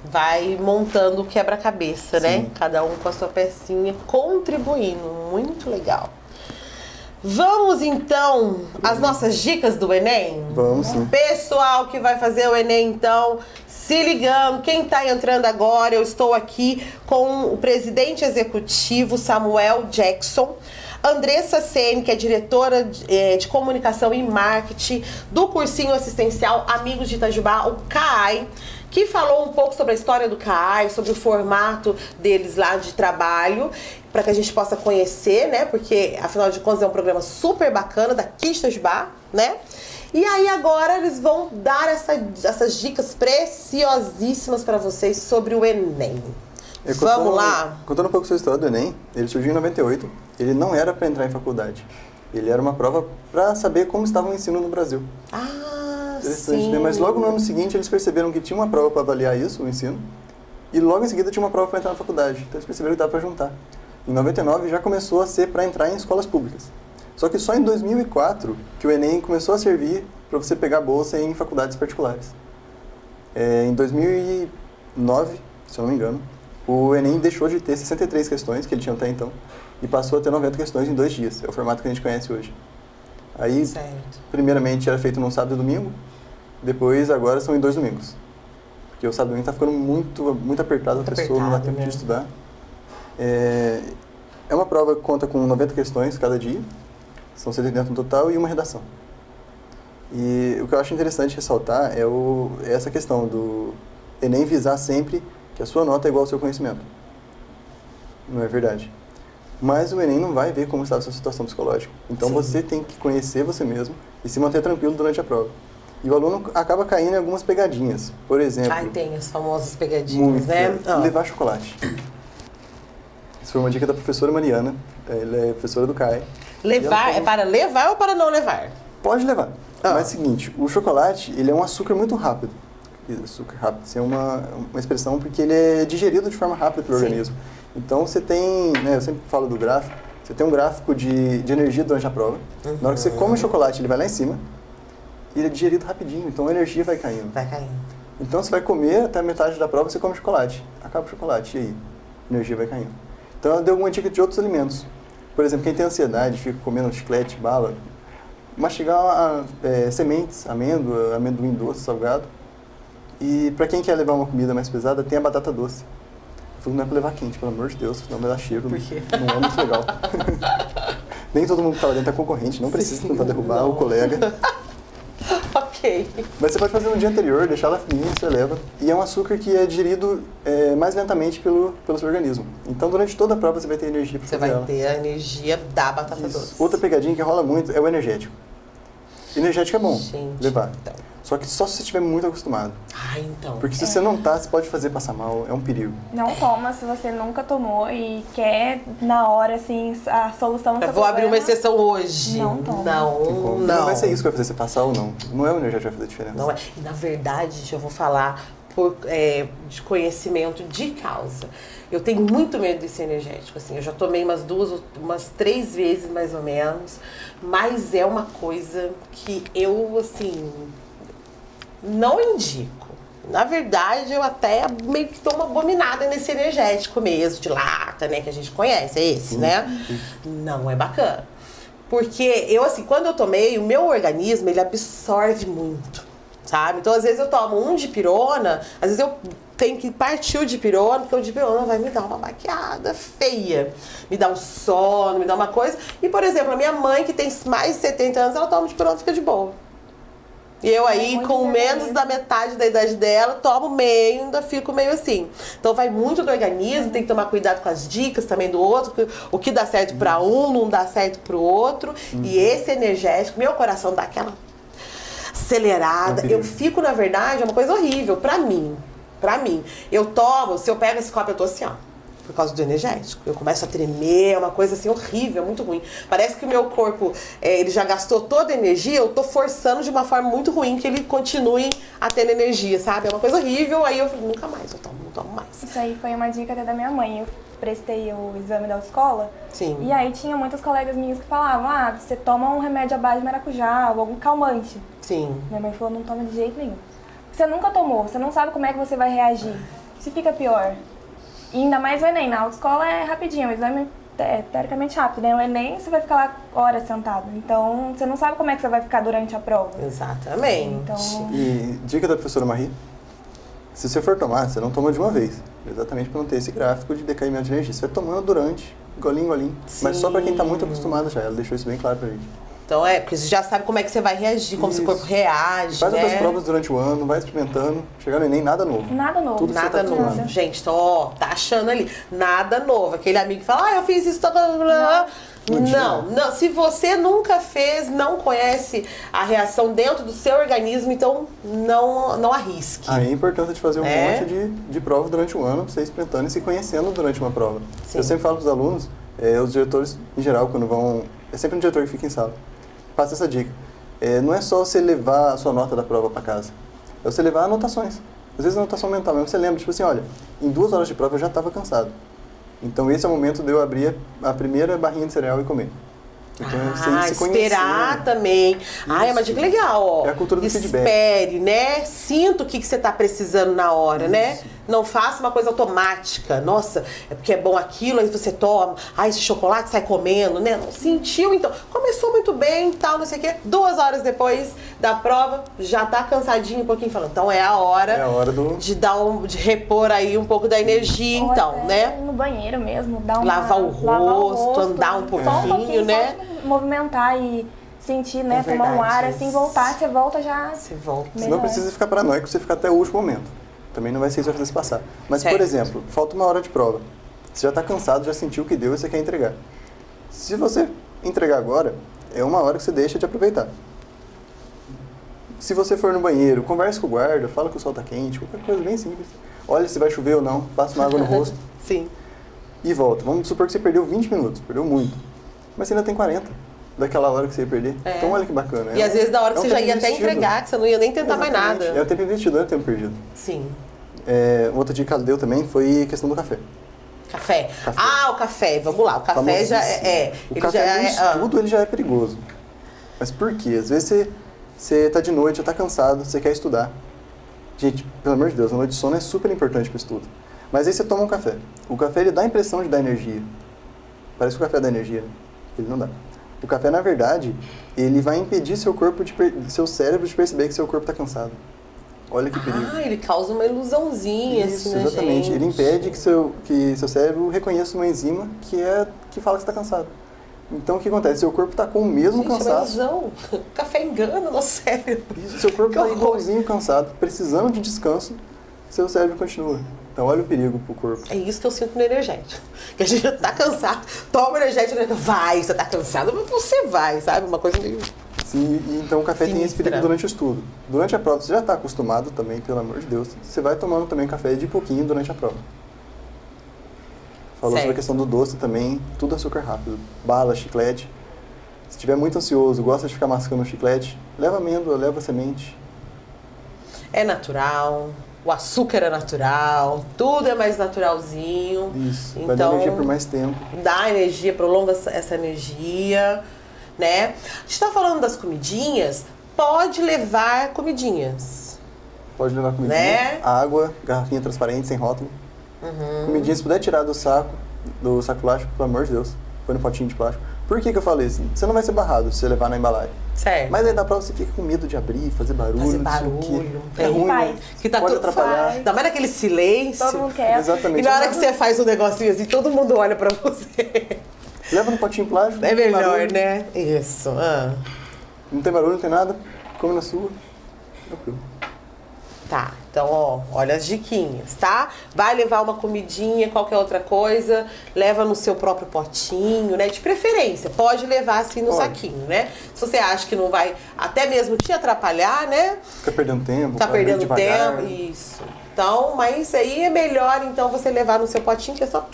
Vai montando o quebra-cabeça, né? Cada um com a sua pecinha, contribuindo. Muito legal. Vamos então às nossas dicas do Enem? Vamos sim. Pessoal que vai fazer o Enem, então, se ligando. Quem está entrando agora, eu estou aqui com o presidente executivo Samuel Jackson, Andressa Sene, que é diretora de comunicação e marketing do cursinho assistencial Amigos de Itajubá, o CAI, que falou um pouco sobre a história do CAI, sobre o formato deles lá de trabalho, para que a gente possa conhecer, né? Porque, afinal de contas, é um programa super bacana daqui de Itajubá, né? E aí agora eles vão dar essas dicas preciosíssimas para vocês sobre o Enem. Vamos lá? Contando um pouco sobre a história do Enem, ele surgiu em 98. Ele não era para entrar em faculdade. Ele era uma prova para saber como estava o ensino no Brasil. Interessante, sim. Né? Mas logo no ano seguinte eles perceberam que tinha uma prova para avaliar isso, o ensino, e logo em seguida tinha uma prova para entrar na faculdade. Então eles perceberam que dava para juntar. Em 99 já começou a ser para entrar em escolas públicas. Só que só em 2004 que o Enem começou a servir para você pegar bolsa em faculdades particulares. Em 2009, se eu não me engano, o Enem deixou de ter 63 questões, que ele tinha até então, e passou a ter 90 questões em 2 dias. É o formato que a gente conhece hoje. Aí, primeiramente, era feito num sábado e domingo, depois, agora, são em 2 domingos. Porque o sábado e domingo está ficando muito apertado, a pessoa não dá tempo de estudar. É uma prova que conta com 90 questões cada dia, são 180 no total, e uma redação. E o que eu acho interessante ressaltar é essa questão do Enem visar sempre que a sua nota é igual ao seu conhecimento. Não é verdade. Mas o Enem não vai ver como está a sua situação psicológica. Então você tem que conhecer você mesmo e se manter tranquilo durante a prova. E o aluno acaba caindo em algumas pegadinhas. Por exemplo... Tem as famosas pegadinhas, né? Levar chocolate. Isso foi uma dica da professora Mariana. Ela é professora do CAE. Levar é para levar ou para não levar? Pode levar. Mas é o seguinte, o chocolate, ele é um açúcar muito rápido. Açúcar rápido, isso é uma expressão porque ele é digerido de forma rápida pelo organismo. Então você tem, eu sempre falo do gráfico, você tem um gráfico de energia durante a prova. Na hora que você come o chocolate, ele vai lá em cima e ele é digerido rapidinho, então a energia vai caindo. Então você vai comer até a metade da prova, você come chocolate. Acaba o chocolate, e aí? A energia vai caindo. Então ela deu alguma dica de outros alimentos. Por exemplo, quem tem ansiedade, fica comendo chiclete, bala, mastigar sementes, amêndoa, amendoim doce, salgado. E para quem quer levar uma comida mais pesada, tem a batata doce. Eu falei, não é para levar quente, pelo amor de Deus, senão vai dar cheiro. Por quê? Não é muito legal. Nem todo mundo que está lá dentro é concorrente, não precisa tentar derrubar o colega. Ok. Mas você pode fazer no dia anterior, deixar ela fininha, você leva. E é um açúcar que é digerido mais lentamente pelo seu organismo. Então, durante toda a prova, você vai ter energia para fazer ela. Você vai ter a energia da batata doce. Outra pegadinha que rola muito é o energético. Energético é bom levar. Então. Só que só se você estiver muito acostumado. Então. Porque se você não tá, você pode fazer passar mal, é um perigo. Não toma se você nunca tomou e quer, na hora, assim, a solução do seu problema. Vou abrir uma exceção hoje. Não toma. Não vai ser isso que vai fazer você passar ou não. Não é o energético que vai fazer diferença. Não é. E, na verdade, eu vou falar de conhecimento de causa. Eu tenho muito medo desse energético, assim. Eu já tomei umas 3 vezes, mais ou menos. Mas é uma coisa que eu, assim... não indico. Na verdade, eu até meio que dou uma abominada nesse energético mesmo, de lata, né? Que a gente conhece, é esse, né? Não é bacana. Porque eu, assim, quando eu tomei, o meu organismo, ele absorve muito, sabe? Então, às vezes eu tomo um dipirona, às vezes eu tenho que partir o dipirona, porque o dipirona vai me dar uma baqueada feia. Me dá um sono, me dá uma coisa. E, por exemplo, a minha mãe, que tem mais de 70 anos, ela toma dipirona e fica de boa. E eu aí, com menos da metade da idade dela, tomo meio, ainda fico meio assim. Então vai muito do organismo, tem que tomar cuidado com as dicas também do outro. O que dá certo pra um, não dá certo pro outro. E esse energético, meu coração dá aquela acelerada. Eu fico, na verdade, é uma coisa horrível pra mim. Eu tomo, se eu pego esse copo, eu tô assim, ó. Por causa do energético. Eu começo a tremer, é uma coisa assim horrível, é muito ruim. Parece que o meu corpo, ele já gastou toda a energia, eu tô forçando de uma forma muito ruim que ele continue a ter energia, sabe? É uma coisa horrível, aí eu falei, nunca mais, eu tomo, não tomo mais. Isso aí foi uma dica até da minha mãe. Eu prestei o exame da escola. Sim. E aí tinha muitas colegas minhas que falavam, você toma um remédio à base de maracujá ou algum calmante. Sim. Minha mãe falou, não toma de jeito nenhum. Você nunca tomou, você não sabe como é que você vai reagir. Se fica pior. E ainda mais o Enem, na autoescola é rapidinho, o exame é teoricamente rápido, né? O Enem você vai ficar lá horas sentado, então você não sabe como é que você vai ficar durante a prova. Exatamente. Então... E dica da professora Marie, se você for tomar, você não toma de uma vez, exatamente para não ter esse gráfico de decaimento de energia. Você vai tomando durante, golinho, mas só para quem está muito acostumado já, ela deixou isso bem claro pra gente. Então porque você já sabe como é que você vai reagir, como seu corpo reage, Faz né? outras provas durante o ano, vai experimentando. Chegar no Enem, nada novo. Nada novo. Tudo Nada novo. Gente, então, tá achando ali. Nada novo. Aquele amigo que fala, eu fiz isso, Não. Se você nunca fez, não conhece a reação dentro do seu organismo, então não arrisque. Aí é importante fazer um monte de prova durante o ano, pra você ir experimentando e se conhecendo durante uma prova. Sim. Eu sempre falo pros alunos, os diretores, em geral, quando vão... É sempre um diretor que fica em sala. Passa essa dica. Não é só você levar a sua nota da prova para casa. É você levar anotações. Às vezes anotação mental mesmo. Você lembra, tipo assim, olha, em 2 horas de prova eu já estava cansado. Então esse é o momento de eu abrir a primeira barrinha de cereal e comer. Então, você se esperar conhecer. também. É uma dica legal, ó. É a cultura do feedback. Espere, né? Sinta o que você tá precisando na hora, né? Não faça uma coisa automática. Nossa, é porque é bom aquilo, aí você toma. Esse chocolate sai comendo, né? Não sentiu, então. Começou muito bem, tal, não sei o quê. 2 horas depois da prova, já tá cansadinho um pouquinho, falando. Então é a hora de repor aí um pouco da energia, Ou então, até né? ir no banheiro mesmo, Lavar o rosto, andar um pouquinho, né? Só de movimentar e sentir, né? Tomar um ar, assim, voltar, você volta já. Você volta. Você não precisa ficar paranoico, você ficar até o último momento. Também não vai ser isso que vai fazer você passar. Mas, certo. por exemplo, falta 1 hora de prova. Você já está cansado, já sentiu o que deu e você quer entregar. Se você entregar agora, é 1 hora que você deixa de aproveitar. Se você for no banheiro, converse com o guarda, fala que o sol está quente, qualquer coisa bem simples. Olha se vai chover ou não, passa uma água no rosto. Sim. E volta. Vamos supor que você perdeu 20 minutos, perdeu muito. Mas você ainda tem 40 daquela hora que você ia perder. Então olha que bacana. E às vezes da hora que você já ia até investido. entregar, que você não ia nem tentar mais nada. É o tempo investido, não é o tempo perdido. Sim. Outra dica que ela deu também foi a questão do café. Café. O café. Vamos lá. O café Famosíssimo. já é... O ele café já no estudo, ele já é perigoso. Mas por quê? Às vezes você tá de noite, já tá cansado, você quer estudar. Gente, pelo amor de Deus, a noite de sono é super importante para o estudo. Mas aí você toma um café. O café, ele dá a impressão de dar energia. Parece que o café dá energia, né? Ele não dá. O café, na verdade, ele vai impedir seu cérebro de perceber que seu corpo está cansado. Olha que perigo. Ele causa uma ilusãozinha, Isso, assim, né, exatamente. gente? Ele impede que seu cérebro reconheça uma enzima que fala que está cansado. Então, o que acontece? Seu corpo está com o mesmo Gente, é uma cansaço. ilusão. O café engana o nosso cérebro. Isso, seu corpo Que está horror. igualzinho cansado, precisando de descanso, seu cérebro continua. Então, olha o perigo pro corpo. É isso que eu sinto no energético. Que a gente já tá cansado, toma energético, vai, você tá cansado, mas você vai, sabe? Uma coisa meio... Sim, e então o café tem esse Sinistra. perigo durante o estudo. Durante a prova, você já está acostumado também, pelo amor de Deus. Você vai tomando também café de pouquinho durante a prova. Falou sobre a questão do doce também, tudo açúcar rápido. Bala, chiclete. Se estiver muito ansioso, gosta de ficar mascando o chiclete, leva amêndoa, leva semente. É natural, o açúcar é natural, tudo é mais naturalzinho. Isso, então, vai dar energia por mais tempo. Dá energia, prolonga essa energia, né? A gente tá falando das comidinhas, pode levar comidinhas. Pode levar comidinha, Né? água, garrafinha transparente, sem rótulo. Comidinha, se puder tirar do saco plástico, pelo amor de Deus, põe no potinho de plástico. Por que eu falei isso? Você não vai ser barrado se você levar na embalagem. Certo. Mas aí da prova você fica com medo de abrir, fazer barulho. Fazer não sei o barulho. quê. É ruim, né? Que tá Pode tudo atrapalhar. Ainda mais naquele silêncio. Todo mundo quer. Exatamente. E na hora que você faz um negocinho assim, todo mundo olha pra você. Leva no potinho plástico. É não tem melhor, barulho. né? Isso. Não tem barulho, não tem nada. Come na sua. Tranquilo. Tá, então, ó, olha as diquinhas, tá? Vai levar uma comidinha, qualquer outra coisa, leva no seu próprio potinho, né? De preferência, pode levar assim no saquinho, né? Se você acha que não vai até mesmo te atrapalhar, né? Fica perdendo tempo. Tá vai perdendo devagar. tempo, isso. Então, mas aí é melhor, então, você levar no seu potinho, que é só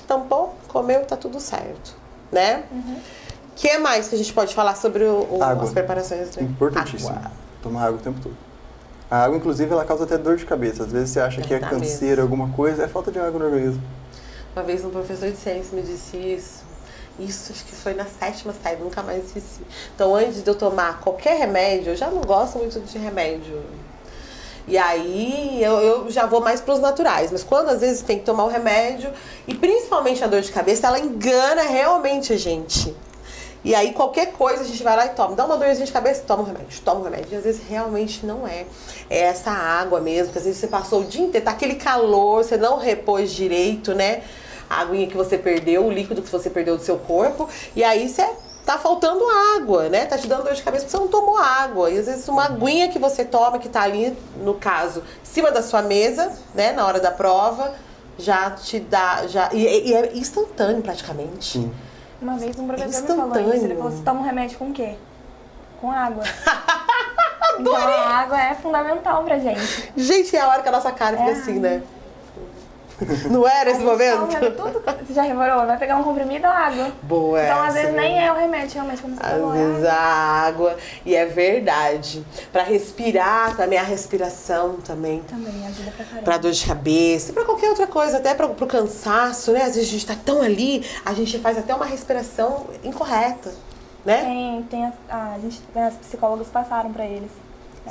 tampou, comeu, tá tudo certo, né? O que mais que a gente pode falar sobre Água. as preparações? Importantíssimo. Água. Tomar água o tempo todo. A água, inclusive, ela causa até dor de cabeça. Às vezes você acha que é Tá canseira, mesmo. alguma coisa, é falta de água no organismo. Uma vez um professor de ciência me disse isso. Isso acho que foi na 7ª série, nunca mais esqueci. Então, antes de eu tomar qualquer remédio, eu já não gosto muito de remédio. E aí eu já vou mais pros naturais. Mas quando às vezes tem que tomar o remédio, e principalmente a dor de cabeça, ela engana realmente a gente. E aí qualquer coisa a gente vai lá e toma. Dá uma dorzinha de cabeça, toma um remédio, toma um remédio. E às vezes realmente não é. É essa água mesmo, que às vezes você passou o dia inteiro, tá aquele calor, você não repôs direito, né? A aguinha que você perdeu, o líquido que você perdeu do seu corpo. E aí você tá faltando água, né? Tá te dando dor de cabeça porque você não tomou água. E às vezes uma aguinha que você toma, que tá ali, no caso, em cima da sua mesa, né? Na hora da prova, já te dá... E é instantâneo praticamente. Sim. Uma vez um professor me falou isso, ele falou, você toma um remédio com o quê? Com água. Então a água é fundamental pra gente. Gente, é a hora que a nossa cara fica assim, né? Não era esse momento? Tudo, você já reparou? Vai pegar um comprimido ou água? Boa. Então, às essa, vezes, né? nem é o remédio, realmente, como você falou. Às vezes a água. E é verdade. Pra respirar também, a respiração também. Também ajuda pra caramba. Pra dor de cabeça, pra qualquer outra coisa, até pro cansaço, né? Às vezes a gente tá tão ali, a gente faz até uma respiração incorreta. né? As psicólogas passaram para eles.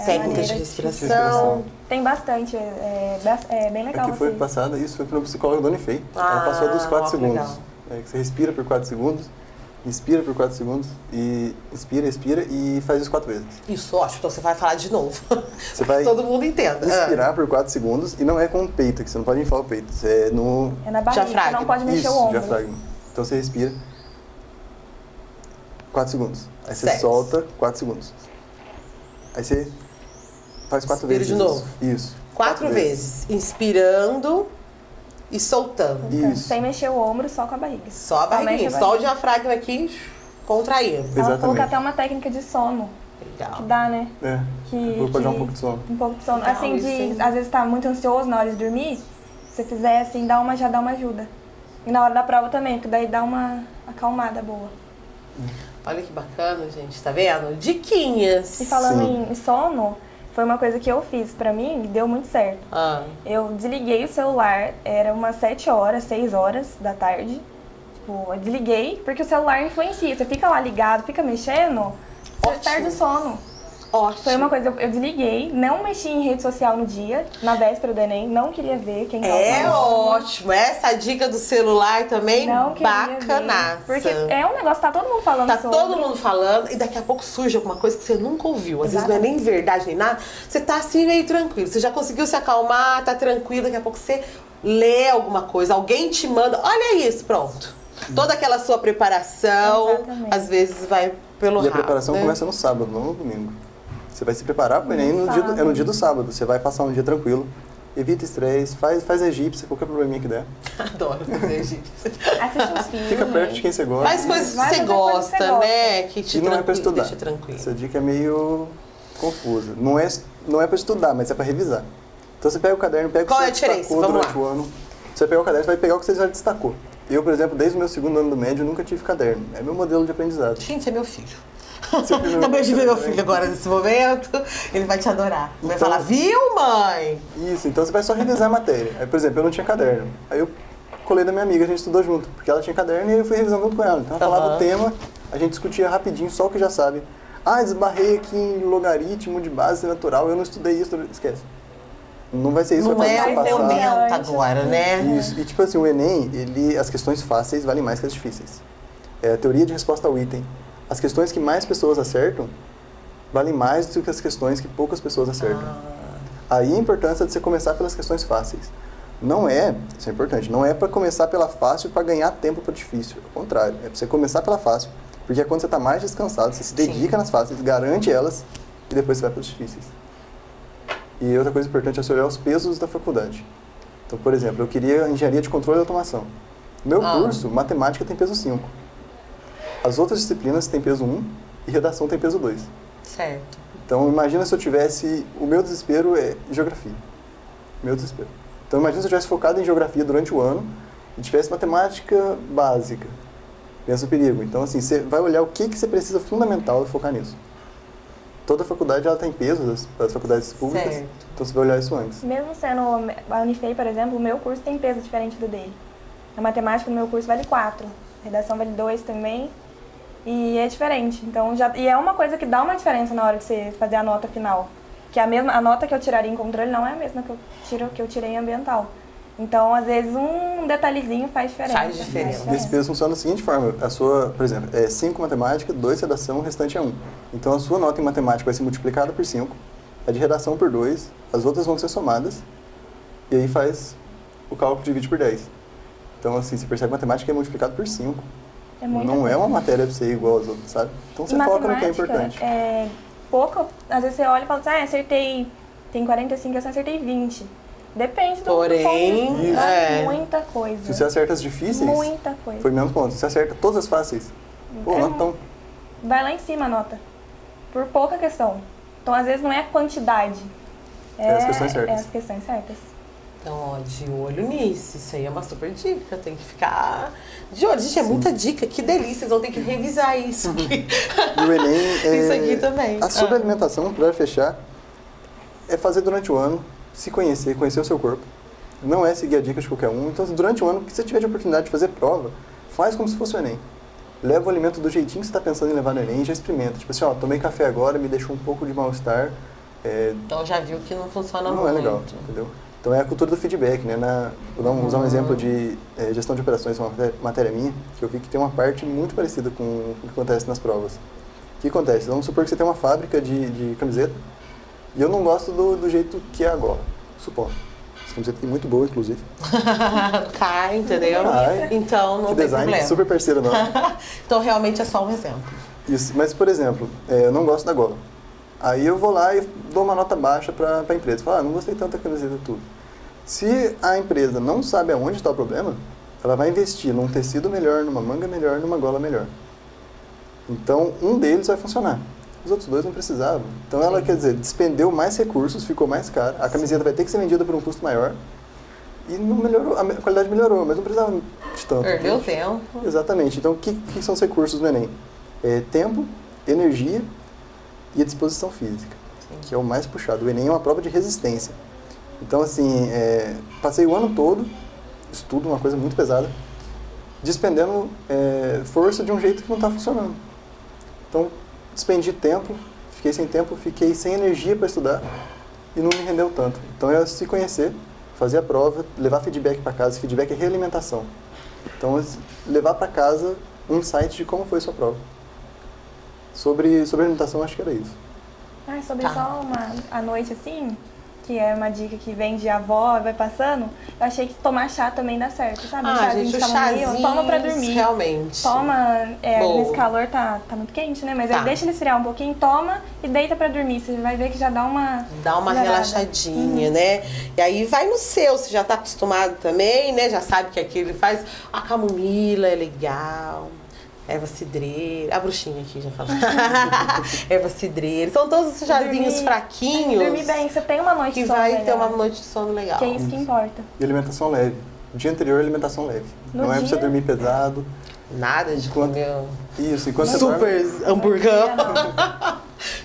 Técnicas de respiração. Tem bastante, é bem legal. Aqui foi passada, isso foi para o psicólogo Dona Ifei. Ela passou dos 4 segundos. Você respira por 4 segundos, inspira por 4 segundos, e inspira, expira e faz isso 4 vezes. Isso, ótimo. Então você vai falar de novo. Você vai todo mundo entenda. Inspirar por 4 segundos e não é com o peito, que você não pode inflar o peito. É no... É na barriga, você não pode mexer o ombro. Diafragma. Então você respira 4 segundos. Aí você certo. solta 4 segundos. Aí você faz 4 vezes. De novo. Isso. 4 vezes. Inspirando e soltando. Isso. Sem mexer o ombro, só com a barriga. Só a barriguinha. Só o diafragma aqui contraindo. Ela coloca até uma técnica de sono. Legal. Que dá, né? Pode dar um pouco de sono. Um pouco de sono. Legal, assim, às vezes tá muito ansioso na hora de dormir, se você fizer assim, já dá uma ajuda. E na hora da prova também, porque daí dá uma acalmada boa. Olha que bacana, gente. Tá vendo? Diquinhas. E falando em sono, foi uma coisa que eu fiz pra mim e deu muito certo. Eu desliguei o celular, era umas 7 horas, 6 horas da tarde. Tipo, eu desliguei, porque o celular influencia. Você fica lá ligado, fica mexendo, você perde o sono. Ótimo. Foi uma coisa, eu desliguei, não mexi em rede social no dia, na véspera do Enem, não queria ver quem tava É ótimo. Essa dica do celular também, não bacanaça. Ver, porque é um negócio, tá todo mundo falando Tá sobre. todo mundo falando e daqui a pouco surge alguma coisa que você nunca ouviu. Às vezes não é nem verdade nem nada. Você tá assim meio tranquilo. Você já conseguiu se acalmar, tá tranquilo. Daqui a pouco você lê alguma coisa. Alguém te manda. Olha isso, pronto. Toda aquela sua preparação, exatamente. Às vezes vai pelo rabo. E a preparação começa no sábado, não no domingo. Você vai se preparar para o Enem no dia do sábado. Você vai passar um dia tranquilo. Evita estresse, faz egípcia, qualquer probleminha que der. Adoro fazer egípcia. Assiste uns filmes. Fica perto de quem você gosta. Faz coisas que você gosta, né? Que te e não é para estudar. Deixa tranquilo. Essa dica é meio confusa. Não é para estudar, mas é para revisar. Então você pega o caderno, pega o que você destacou durante o ano. Você vai pegar o caderno, você vai pegar o que você já destacou. Eu, por exemplo, desde o meu 2º ano do médio, nunca tive caderno. É meu modelo de aprendizado. Gente, é meu filho. Acabei de ver meu filho agora nesse momento. Ele vai te adorar. Vai falar, viu, mãe? Isso, então você vai só revisar a matéria. Aí, por exemplo, eu não tinha caderno. Aí eu colei da minha amiga, a gente estudou junto. Porque ela tinha caderno e eu fui revisando junto com ela. Então ela falava o tema, a gente discutia rapidinho, só o que já sabe. Esbarrei aqui em logaritmo de base natural, eu não estudei isso, esquece. Não vai ser isso que vai fazer o momento agora, né? Isso. E tipo assim, o Enem, as questões fáceis valem mais que as difíceis. É a teoria de resposta ao item. As questões que mais pessoas acertam valem mais do que as questões que poucas pessoas acertam. Aí a importância de você começar pelas questões fáceis. Isso é importante, não é para começar pela fácil para ganhar tempo para difícil. Ao contrário, é para você começar pela fácil. Porque é quando você está mais descansado, você se dedica nas fáceis, garante elas e depois você vai para as difíceis. E outra coisa importante é você olhar os pesos da faculdade. Então, por exemplo, eu queria engenharia de controle e automação. Meu curso, matemática tem peso 5. As outras disciplinas têm peso 1 e redação tem peso 2. Certo. Então, imagina se eu tivesse... O meu desespero é geografia. Meu desespero. Então, imagina se eu tivesse focado em geografia durante o ano e tivesse matemática básica. Pensa o perigo. Então, assim, você vai olhar o que você precisa fundamental e focar nisso. Toda faculdade ela tem peso, as faculdades públicas. Certo. Então, você vai olhar isso antes. Mesmo sendo a Unifei, por exemplo, o meu curso tem peso diferente do dele. A matemática no meu curso vale 4. A redação vale 2 também. E é diferente. Então, e é uma coisa que dá uma diferença na hora de você fazer a nota final. Que a nota que eu tiraria em controle não é a mesma que eu tirei em ambiental. Então, às vezes, um detalhezinho faz diferença. Faz diferença. E esse peso funciona da seguinte forma. A sua, por exemplo, é 5 matemática, 2 redação, o restante é 1. Então, a sua nota em matemática vai ser multiplicada por 5, a de redação por 2, as outras vão ser somadas, e aí faz o cálculo, divide por 10. Então, assim, você percebe que matemática é multiplicado por 5. Não é uma matéria pra ser igual às outras, sabe? Então você foca no que é importante. Às vezes você olha e fala assim, acertei, tem 45, eu acertei 20. Depende do Porém, muita coisa. Se você acerta as difíceis, muita coisa. Foi menos pontos. Se você acerta todas as fáceis, então... Vai lá em cima a nota. Por pouca questão. Então, às vezes, não é a quantidade. As questões certas. É as questões certas. Então, ó, de olho nisso. Isso aí é uma super dica. Tem que ficar de olho. Gente, é muita dica. Que delícia. Vocês vão ter que revisar isso aqui. E o Enem... Isso aqui também. A sobrealimentação, para fechar, é fazer durante o ano, se conhecer o seu corpo. Não é seguir a dica de qualquer um. Então, durante o ano, que você tiver de oportunidade de fazer prova, faz como se fosse o Enem. leva o alimento do jeitinho que você está pensando em levar no Enem e já experimenta. Tipo assim, ó, tomei café agora, me deixou um pouco de mal-estar. Então já viu que não funciona muito. Não é legal, entendeu? Então é a cultura do feedback, né? Vou usar um exemplo de gestão de operações, uma matéria minha, que eu vi que tem uma parte muito parecida com o que acontece nas provas. O que acontece? Vamos supor que você tem uma fábrica de camiseta e eu não gosto do jeito que é a gola, supondo. Essa camiseta é muito boa, inclusive. Cai, entendeu? Cai. Então não Que tem design problema. super parceiro nosso. Então realmente é só um exemplo. Isso, mas, por exemplo, eu não gosto da gola. Aí eu vou lá e dou uma nota baixa para a empresa. Falo, não gostei tanto da camiseta, tudo. Se a empresa não sabe aonde está o problema, ela vai investir num tecido melhor, numa manga melhor, numa gola melhor. Então, um deles vai funcionar. Os outros dois não precisavam. Então, ela, quer dizer, despendeu mais recursos, ficou mais cara. A camiseta vai ter que ser vendida por um custo maior. E não melhorou, a qualidade melhorou, mas não precisava de tanto. Perdeu tempo. Exatamente. Então, o que são os recursos do Enem? Tempo, energia e a disposição física, que é o mais puxado. O Enem é uma prova de resistência. Então, assim, passei o ano todo, estudo, uma coisa muito pesada, despendendo força de um jeito que não está funcionando. Então, despendi tempo, fiquei sem energia para estudar e não me rendeu tanto. Então, é se conhecer, fazer a prova, levar feedback para casa. Feedback é realimentação. Então, levar para casa um insight de como foi a sua prova. Sobre alimentação, acho que era isso. Sobre só a noite, assim, que é uma dica que vem de avó e vai passando, eu achei que tomar chá também dá certo, sabe? Chazinho gente, de o camomila, chazinho, toma pra dormir. Realmente. Toma, nesse calor tá muito quente, né? Mas aí deixa ele esfriar um pouquinho, toma e deita pra dormir. Você vai ver que já dá uma... Dá uma relaxadinha, né? E aí vai no seu, você já tá acostumado também, né? Já sabe que aqui ele faz. A camomila é legal. Erva cidreira, a bruxinha aqui já falou. Erva cidreira. São todos os chazinhos fraquinhos. Dormir bem, você tem uma noite de sono legal. Que vai ter uma noite de sono legal. Que é isso que importa. E alimentação leve. O dia anterior, alimentação leve. Não é pra você dormir pesado. Nada de comer. Isso, enquanto você super hamburgão.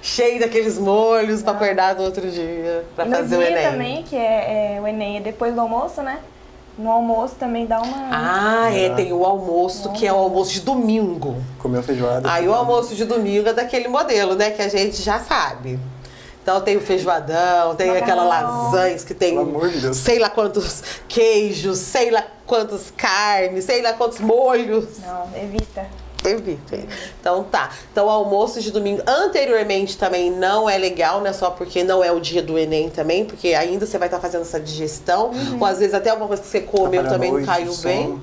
Cheio daqueles molhos pra acordar no outro dia. Pra fazer o Enem. Também, que o Enem é depois do almoço, né? No almoço também dá uma... tem o almoço, que é o almoço de domingo. Comer uma feijoada. Aí o almoço de domingo é daquele modelo, né? Que a gente já sabe. Então tem o feijoadão, tem aquela lasanha que tem pelo amor de Deus, sei lá quantos queijos, sei lá quantas carnes, sei lá quantos molhos. Não, evita. Então tá. Então o almoço de domingo anteriormente também não é legal, né? Só porque não é o dia do Enem também, porque ainda você vai estar fazendo essa digestão. Ou às vezes até alguma coisa que você comeu também não caiu bem.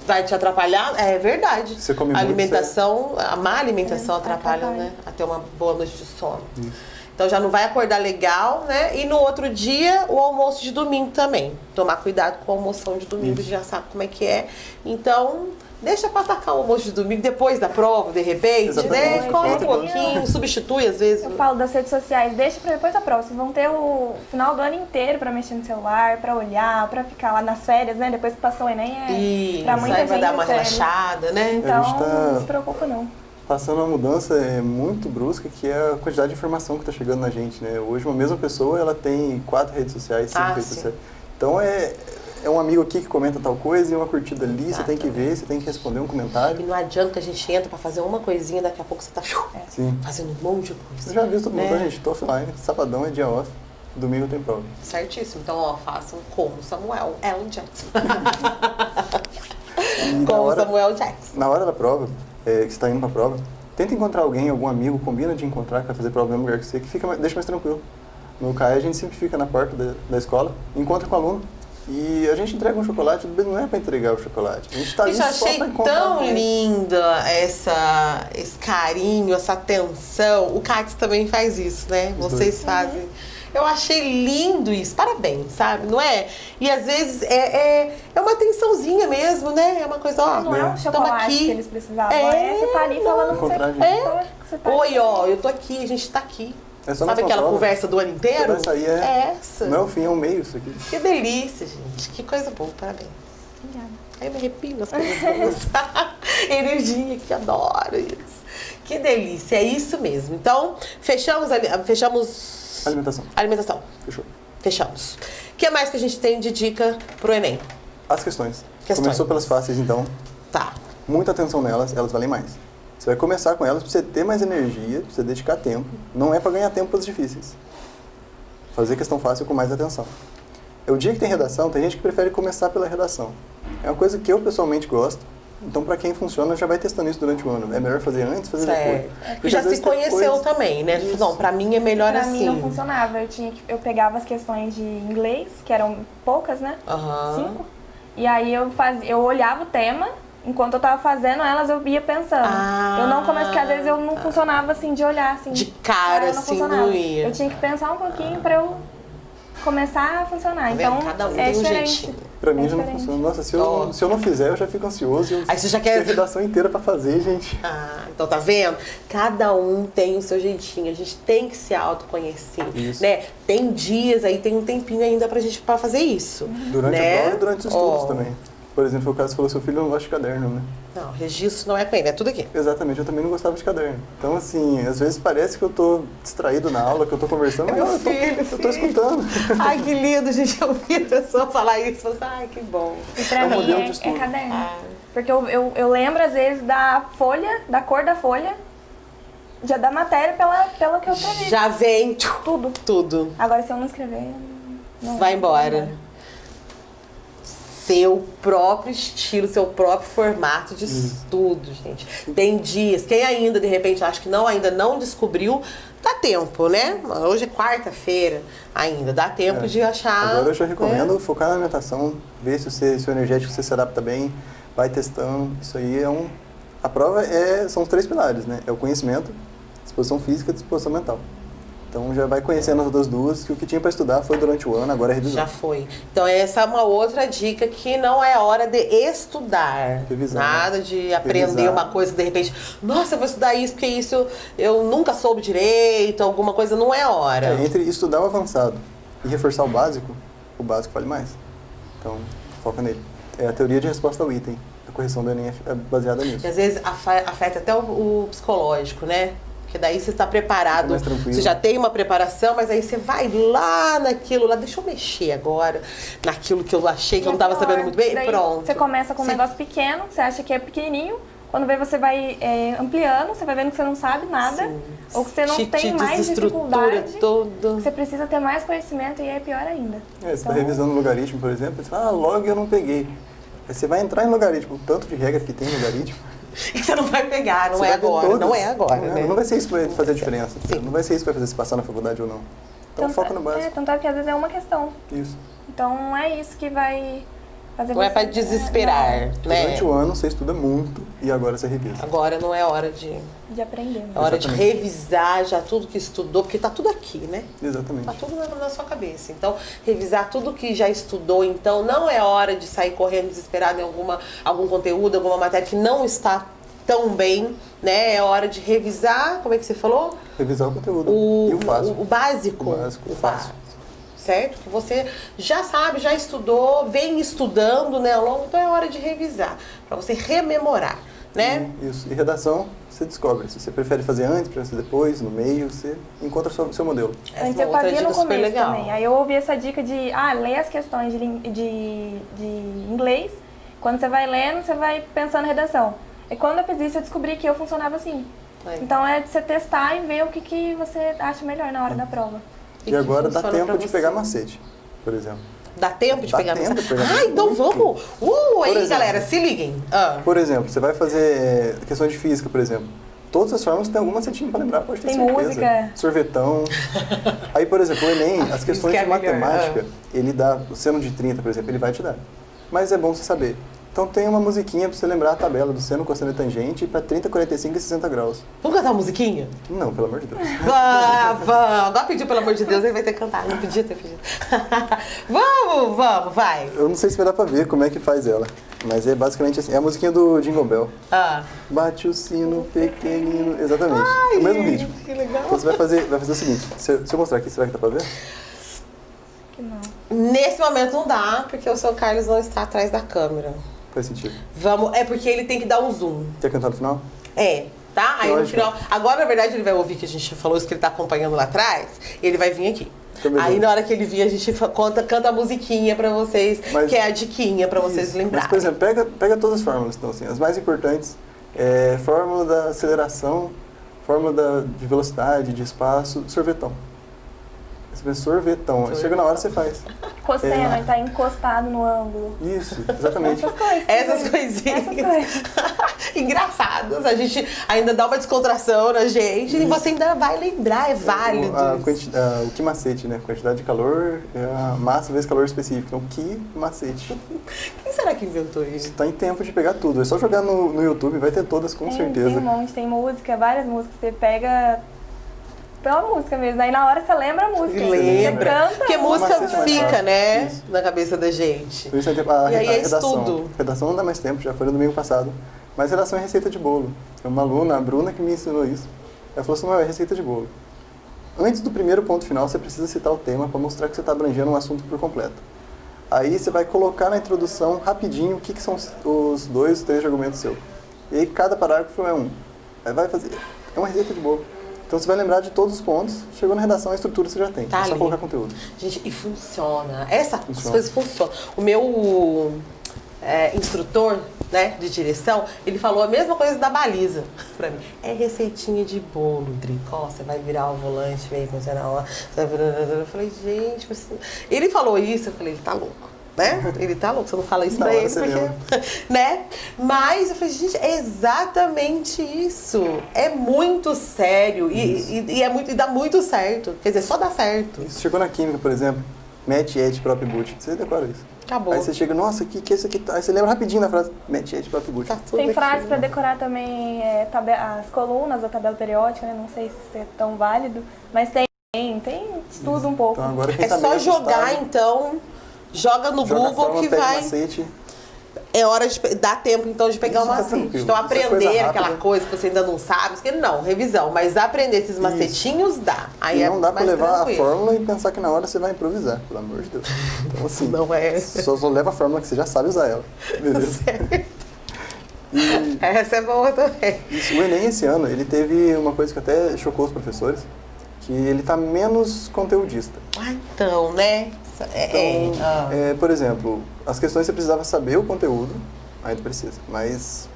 Vai te atrapalhar? É verdade. Você come a alimentação, muito, a má alimentação atrapalha, né? A ter uma boa noite de sono. Isso. Então já não vai acordar legal, né? E no outro dia, o almoço de domingo também. Tomar cuidado com a almoção de domingo, já sabe como é que é. Então, deixa pra atacar o almoço de domingo depois da prova, de repente, né? Come um pouquinho, substitui às vezes. Eu falo das redes sociais, deixa pra depois da prova. Vocês vão ter o final do ano inteiro pra mexer no celular, pra olhar, pra ficar lá nas férias, né? Depois que passou o Enem, pra muita gente vai dar uma férias. relaxada, né? Então, não se preocupa não. Passando uma mudança muito brusca, que é a quantidade de informação que está chegando na gente, né? Hoje, uma mesma pessoa, ela tem 4 redes sociais, 5 redes sociais. Então, é um amigo aqui que comenta tal coisa e uma curtida ali, você tem que ver, você tem que responder um comentário. E não adianta que a gente entra pra fazer uma coisinha, daqui a pouco você tá fazendo um monte de coisa. Eu já vi todo mundo, tá, gente? Tô offline, sabadão é dia off, domingo tem prova. Certíssimo. Então, façam como Samuel L. Jackson. Como Samuel Jackson. Na hora da prova, que você está indo para a prova, tenta encontrar alguém, algum amigo, combina de encontrar que vai fazer prova no mesmo lugar que você, que deixa mais tranquilo. No CAE a gente sempre fica na porta da escola, encontra com o aluno e a gente entrega um chocolate, não é para entregar o chocolate, a gente está ali só para encontrar. Eu achei tão linda esse carinho, essa atenção. O CATS também faz isso, né? Vocês fazem. Eu achei lindo isso, parabéns, sabe? Não é? E às vezes é uma atençãozinha mesmo, né? É uma coisa, ó, não é um chocolate aqui. Que eles precisavam, você tá ali falando com você. Oi, ó, eu tô aqui, a gente tá aqui. Sabe aquela conversa do ano inteiro? Essa aí essa. Não é o fim, é o meio isso aqui. Que delícia, gente. Que coisa boa, parabéns. Obrigada. Aí eu me arrepio nas coisas boas. Energia, que adoro isso. Que delícia, é isso mesmo. Então, fechamos Alimentação. Fechou. Fechamos. O que mais que a gente tem de dica pro Enem? As questões. Começou pelas fáceis, então. Tá. muita atenção nelas, elas valem mais. Você vai começar com elas para você ter mais energia, para você dedicar tempo. Não é para ganhar tempo para os difíceis. Fazer questão fácil com mais atenção. É o dia que tem redação, tem gente que prefere começar pela redação. É uma coisa que eu pessoalmente gosto. Então, para quem funciona, já vai testando isso durante o ano. É melhor fazer antes, fazer depois. Porque já se conheceu também, né? Isso. Não, pra mim é melhor pra assim. Pra mim não funcionava. Eu pegava as questões de inglês, que eram poucas, né? 5. E aí eu olhava o tema, enquanto eu tava fazendo elas, eu ia pensando. Eu não comecei, porque às vezes eu não funcionava assim, de olhar assim. De cara, assim, não ia. Eu tinha que pensar um pouquinho pra eu começar a funcionar. Então, cada um é tem um diferente. jeitinho. Pra mim já não funciona. Nossa, se eu não fizer, eu já fico ansioso. Aí você já quer... Tem a redação inteira pra fazer, gente. Então tá vendo? Cada um tem o seu jeitinho. A gente tem que se autoconhecer, né? Tem dias aí, tem um tempinho ainda pra fazer isso. Durante né? a prova e durante os estudos também. Por exemplo, foi o caso que falou, seu filho não gosta de caderno, né? Não, registro não é com ele, é tudo aqui. Exatamente, eu também não gostava de caderno. Então, assim, às vezes parece que eu tô distraído na aula, que eu tô conversando, mas não, eu tô escutando. Ai, que lindo, gente, eu ouvi a pessoa falar isso, falei, ai, que bom. E pra mim é caderno. Porque eu lembro, às vezes, da folha, da cor da folha, já da matéria pela que eu escrevi. Já vem tudo. Agora, se eu não escrever, não vai embora. Seu próprio estilo, seu próprio formato de estudo, gente. Tem dias, quem ainda, de repente, acha que ainda não descobriu, dá tempo, né? Hoje é quarta-feira ainda, dá tempo de achar... Agora eu já recomendo focar na alimentação, ver se o seu energético se adapta bem, vai testando. Isso aí a prova são os 3 pilares, né? É o conhecimento, disposição física e disposição mental. Então já vai conhecendo as outras duas, que o que tinha para estudar foi durante o ano, agora é revisar. Já foi. Então essa é uma outra dica, que não é hora de estudar. Revisar. Nada de aprender uma coisa que de repente, nossa, eu vou estudar isso, porque isso eu nunca soube direito, alguma coisa, não é hora. Entre estudar o avançado e reforçar o básico vale mais. Então, foca nele. É a teoria de resposta ao item. A correção do Enem é baseada nisso. E às vezes afeta até o psicológico, né? Porque daí você está preparado, você já tem uma preparação, mas aí você vai lá naquilo lá, deixa eu mexer agora, naquilo que eu achei que eu não estava sabendo muito bem, pronto. Você começa com um negócio pequeno, você acha que é pequenininho, quando vê você vai ampliando, você vai vendo que você não sabe nada, ou que você não tem mais dificuldade, você precisa ter mais conhecimento e é pior ainda. Você está revisando logaritmo, por exemplo, você fala, log eu não peguei. Aí você vai entrar em logaritmo, o tanto de regra que tem em logaritmo. E você não vai pegar, não é agora, né? Não vai ser isso que vai fazer a diferença. Não vai ser isso que vai fazer se passar na faculdade ou não. Então foca no básico. Tanto é que às vezes é uma questão. Isso. Então é isso que vai fazer não é para desesperar, né? Durante o ano você estuda muito e agora você revisa. Agora não é hora de aprender. É hora de revisar já tudo que estudou, porque tá tudo aqui, né? Exatamente. Tá tudo na sua cabeça. Então, revisar tudo que já estudou. Então, não é hora de sair correndo desesperado em algum conteúdo, alguma matéria que não está tão bem, né? É hora de revisar, como é que você falou? Revisar o conteúdo e o básico. O básico. O básico, o fácil. Certo? Que você já sabe, já estudou, vem estudando, né, ao longo, então é hora de revisar, para você rememorar, né? Isso. E redação, você descobre. Se você prefere fazer antes, prefere fazer depois, no meio, você encontra o seu modelo. Antes eu fazia no começo também. Aí eu ouvi essa dica de ler as questões de inglês. Quando você vai lendo, você vai pensando em redação. E quando eu fiz isso, eu descobri que eu funcionava assim. Então é de você testar e ver o que você acha melhor na hora da prova. E agora dá tempo de pegar macete, por exemplo. Dá tempo de pegar macete? Então vamos! Aí, exemplo, galera, se liguem. Por exemplo, você vai fazer questões de física, por exemplo. Todas as formas tem algum macetinho para lembrar, pode ter certeza. Tem música. Sorvetão. Aí, por exemplo, o Enem, as questões de matemática, ele dá, o seno de 30, por exemplo, ele vai te dar. Mas é bom você saber. Então tem uma musiquinha pra você lembrar a tabela do seno, cosseno e tangente para 30, 45 e 60 graus. Vamos cantar uma musiquinha? Não, pelo amor de Deus. Vamos! Agora pediu, pelo amor de Deus, ele vai ter que cantar. Não podia ter pedido. Vamos, vai. Eu não sei se vai dar pra ver como é que faz ela. Mas é basicamente assim, é a musiquinha do Jingle Bell. Bate o sino pequenino. Exatamente. Ai, o mesmo ritmo. Que legal. Então você vai fazer o seguinte, se eu mostrar aqui, será que dá pra ver? Que não. Nesse momento não dá, porque o seu Carlos não está atrás da câmera. Faz sentido. Vamos, é porque ele tem que dar um zoom. Quer cantar no final? Tá? Aí no final. Agora, na verdade, ele vai ouvir que a gente falou isso, que ele tá acompanhando lá atrás, e ele vai vir aqui. Aí na hora que ele vir, a gente canta a musiquinha pra vocês, que é a diquinha pra vocês lembrarem. Mas, por exemplo, pega todas as fórmulas, então, assim, as mais importantes, fórmula da aceleração, fórmula de velocidade, de espaço, sorvetão. Você pensa sorvetão, chega na hora você faz. Cosseno, ele tá encostado no ângulo. Isso, exatamente. Essas coisinhas. Engraçadas. A gente ainda dá uma descontração na gente e você ainda vai lembrar, é válido. O que macete, né? Quantidade de calor é a massa vezes calor específico. Então, que macete. Quem será que inventou isso? Tá em tempo de pegar tudo. É só jogar no YouTube, vai ter todas com certeza. Tem um monte, tem música, várias músicas. Você pega pela música mesmo. Aí na hora você lembra a música. Lembra. Você canta. Porque a música fica, né? Isso. Na cabeça da gente. Por isso E aí é redação. estudo. Redação não dá mais tempo, já foi no domingo passado. Mas redação é receita de bolo. É uma aluna, a Bruna, que me ensinou isso. Ela falou assim, não, é receita de bolo. Antes do primeiro ponto final, você precisa citar o tema para mostrar que você está abrangendo um assunto por completo. Aí você vai colocar na introdução rapidinho o que são os 2, 3 argumentos seus. E aí cada parágrafo é um. Aí vai fazer. É uma receita de bolo. Então você vai lembrar de todos os pontos, chegou na redação, a estrutura você já tem. Tá é só ali. colocar conteúdo. Gente, e funciona. Essas coisas funcionam. O meu instrutor, né, de direção, ele falou a mesma coisa da baliza pra mim. É receitinha de bolo, Drico. Você vai virar o volante, meio quando você na hora. Eu falei, gente, mas... Ele falou isso, eu falei, ele tá louco. Né? Ele tá louco, você não fala isso pra ele, porque, né? Mas eu falei, gente, é exatamente isso. É muito sério e dá muito certo. Quer dizer, só dá certo. Isso chegou na química, por exemplo, MET, ET, próprio boot. Você decora isso. Acabou. Aí você chega, nossa, que é isso aqui? Aí você lembra rapidinho da frase, MET, ET, próprio boot. Tá tudo Tem aqui. frases para decorar também, as colunas da tabela periódica, né? Não sei se é tão válido, mas tem estudo um pouco. Então, agora quem É tá só meio jogar, assustado, então, joga no joga a Google fórmula, que pega vai... macete. É hora de dar tempo, então, de pegar Isso o tá macete. tranquilo. Então, Isso é coisa aprender rápida. aquela coisa que você ainda não sabe, não, revisão, mas aprender esses macetinhos dá. Aí E não dá pra mais levar tranquilo. a fórmula e pensar que na hora você vai improvisar, pelo amor de Deus. Então, assim, Não é. só leva a fórmula que você já sabe usar ela. Beleza? E Essa é boa também. isso, o Enem esse ano, ele teve uma coisa que até chocou os professores, que ele tá menos conteudista. Ah, então, né? Por exemplo, as questões você precisava saber o conteúdo, ainda precisa, mas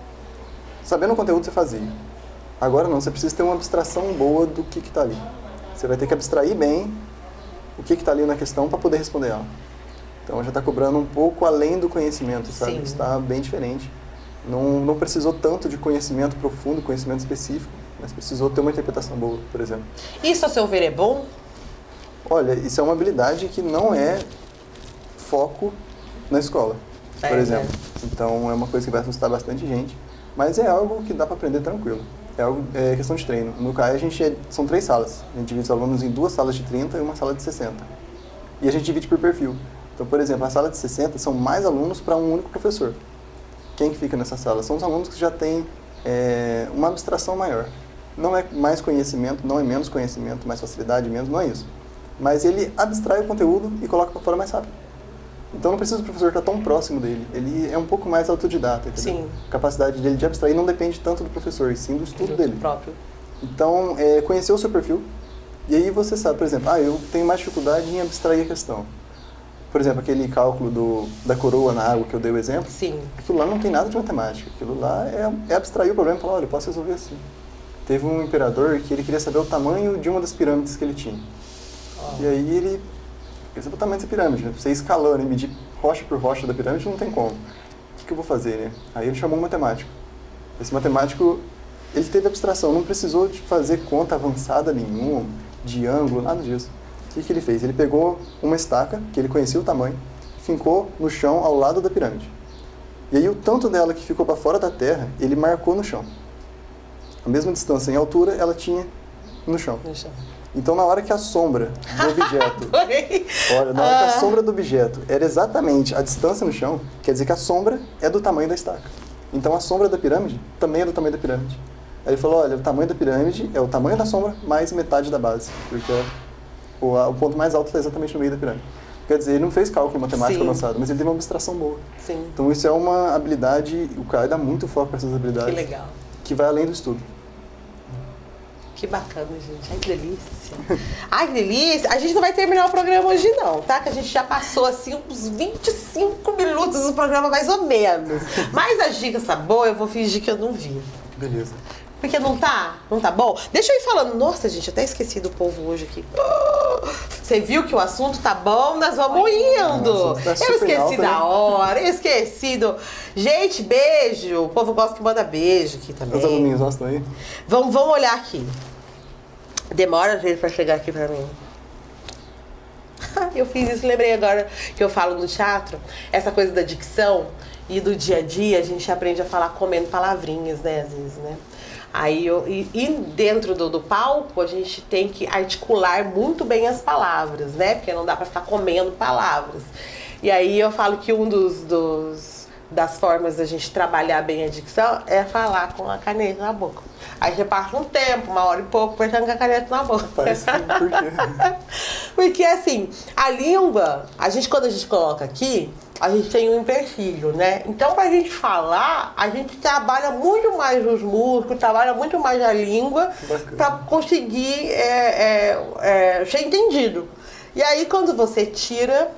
sabendo o conteúdo você fazia. Agora não, você precisa ter uma abstração boa do que está ali. Você vai ter que abstrair bem o que está ali na questão para poder responder ela. Então já está cobrando um pouco além do conhecimento, sabe? Sim. Está bem diferente. Não precisou tanto de conhecimento profundo, conhecimento específico, mas precisou ter uma interpretação boa, por exemplo. Isso, a seu ver, é bom? Olha, isso é uma habilidade que não é foco na escola, por exemplo. Então é uma coisa que vai assustar bastante gente, mas é algo que dá para aprender tranquilo. É questão de treino. No CAE são 3 salas. A gente divide os alunos em 2 salas de 30 e uma sala de 60. E a gente divide por perfil. Então, por exemplo, a sala de 60 são mais alunos para um único professor. Quem que fica nessa sala? São os alunos que já têm uma abstração maior. Não é mais conhecimento, não é menos conhecimento, mais facilidade, menos, não é isso. Mas ele abstrai o conteúdo e coloca para fora mais rápido. Então não precisa do professor estar tão próximo dele. Ele é um pouco mais autodidata, entendeu? Sim. A capacidade dele de abstrair não depende tanto do professor, e sim do estudo dele. Próprio. Então, conhecer o seu perfil, e aí você sabe, por exemplo, eu tenho mais dificuldade em abstrair a questão. Por exemplo, aquele cálculo da coroa na água que eu dei o exemplo, Sim. aquilo lá não tem nada de matemática. Aquilo lá é abstrair o problema e falar, olha, eu posso resolver assim. Teve um imperador que ele queria saber o tamanho de uma das pirâmides que ele tinha. E aí ele queria saber o tamanho dessa pirâmide, né? Você escalando e medir rocha por rocha da pirâmide não tem como. O que eu vou fazer, né? Aí ele chamou um matemático. Esse matemático, ele teve abstração, não precisou de fazer conta avançada nenhuma, de ângulo, nada disso. O que ele fez? Ele pegou uma estaca, que ele conhecia o tamanho, fincou no chão ao lado da pirâmide. E aí o tanto dela que ficou para fora da terra, ele marcou no chão. A mesma distância em altura, ela tinha no chão. Então, na hora que a sombra do objeto... Olha, na hora que a sombra do objeto era exatamente a distância no chão, quer dizer que a sombra é do tamanho da estaca. Então, a sombra da pirâmide também é do tamanho da pirâmide. Aí ele falou, olha, o tamanho da pirâmide é o tamanho da sombra mais metade da base, porque o ponto mais alto está exatamente no meio da pirâmide. Quer dizer, ele não fez cálculo matemático avançado, mas ele teve uma abstração boa. Sim. Então, isso é uma habilidade, o CAE dá muito foco para essas habilidades. Que legal. Que vai além do estudo. Que bacana, gente. Ai, que delícia. Ai, que delícia. A gente não vai terminar o programa hoje, não, tá? Que a gente já passou, assim, uns 25 minutos do programa, mais ou menos. Mas as dicas tá boa, eu vou fingir que eu não vi. Beleza. Porque não tá? Não tá bom? Deixa eu ir falando. Nossa, gente, até esqueci do povo hoje aqui. Você viu que o assunto tá bom? Nós vamos indo. Tá Eu esqueci alto, da né? hora, eu esqueci do... Gente, beijo. O povo gosta que manda beijo aqui também. Os aluninhos gostam aí? Vamos olhar aqui. Demora, gente, pra chegar aqui pra mim. Eu fiz isso, lembrei agora que eu falo no teatro. Essa coisa da dicção e do dia a dia, a gente aprende a falar comendo palavrinhas, né, às vezes, né? Aí e dentro do palco a gente tem que articular muito bem as palavras, né? Porque não dá pra ficar comendo palavras. E aí eu falo que das formas da gente trabalhar bem a dicção é falar com a caneta na boca. Aí você passa um tempo, 1 hora e pouco, apertando com a caneta na boca. Parece que por quê? Porque assim, a língua, quando a gente coloca aqui, a gente tem um empecilho, né? Então, pra gente falar, a gente trabalha muito mais os músculos, trabalha muito mais a língua pra conseguir ser entendido. E aí, quando você tira,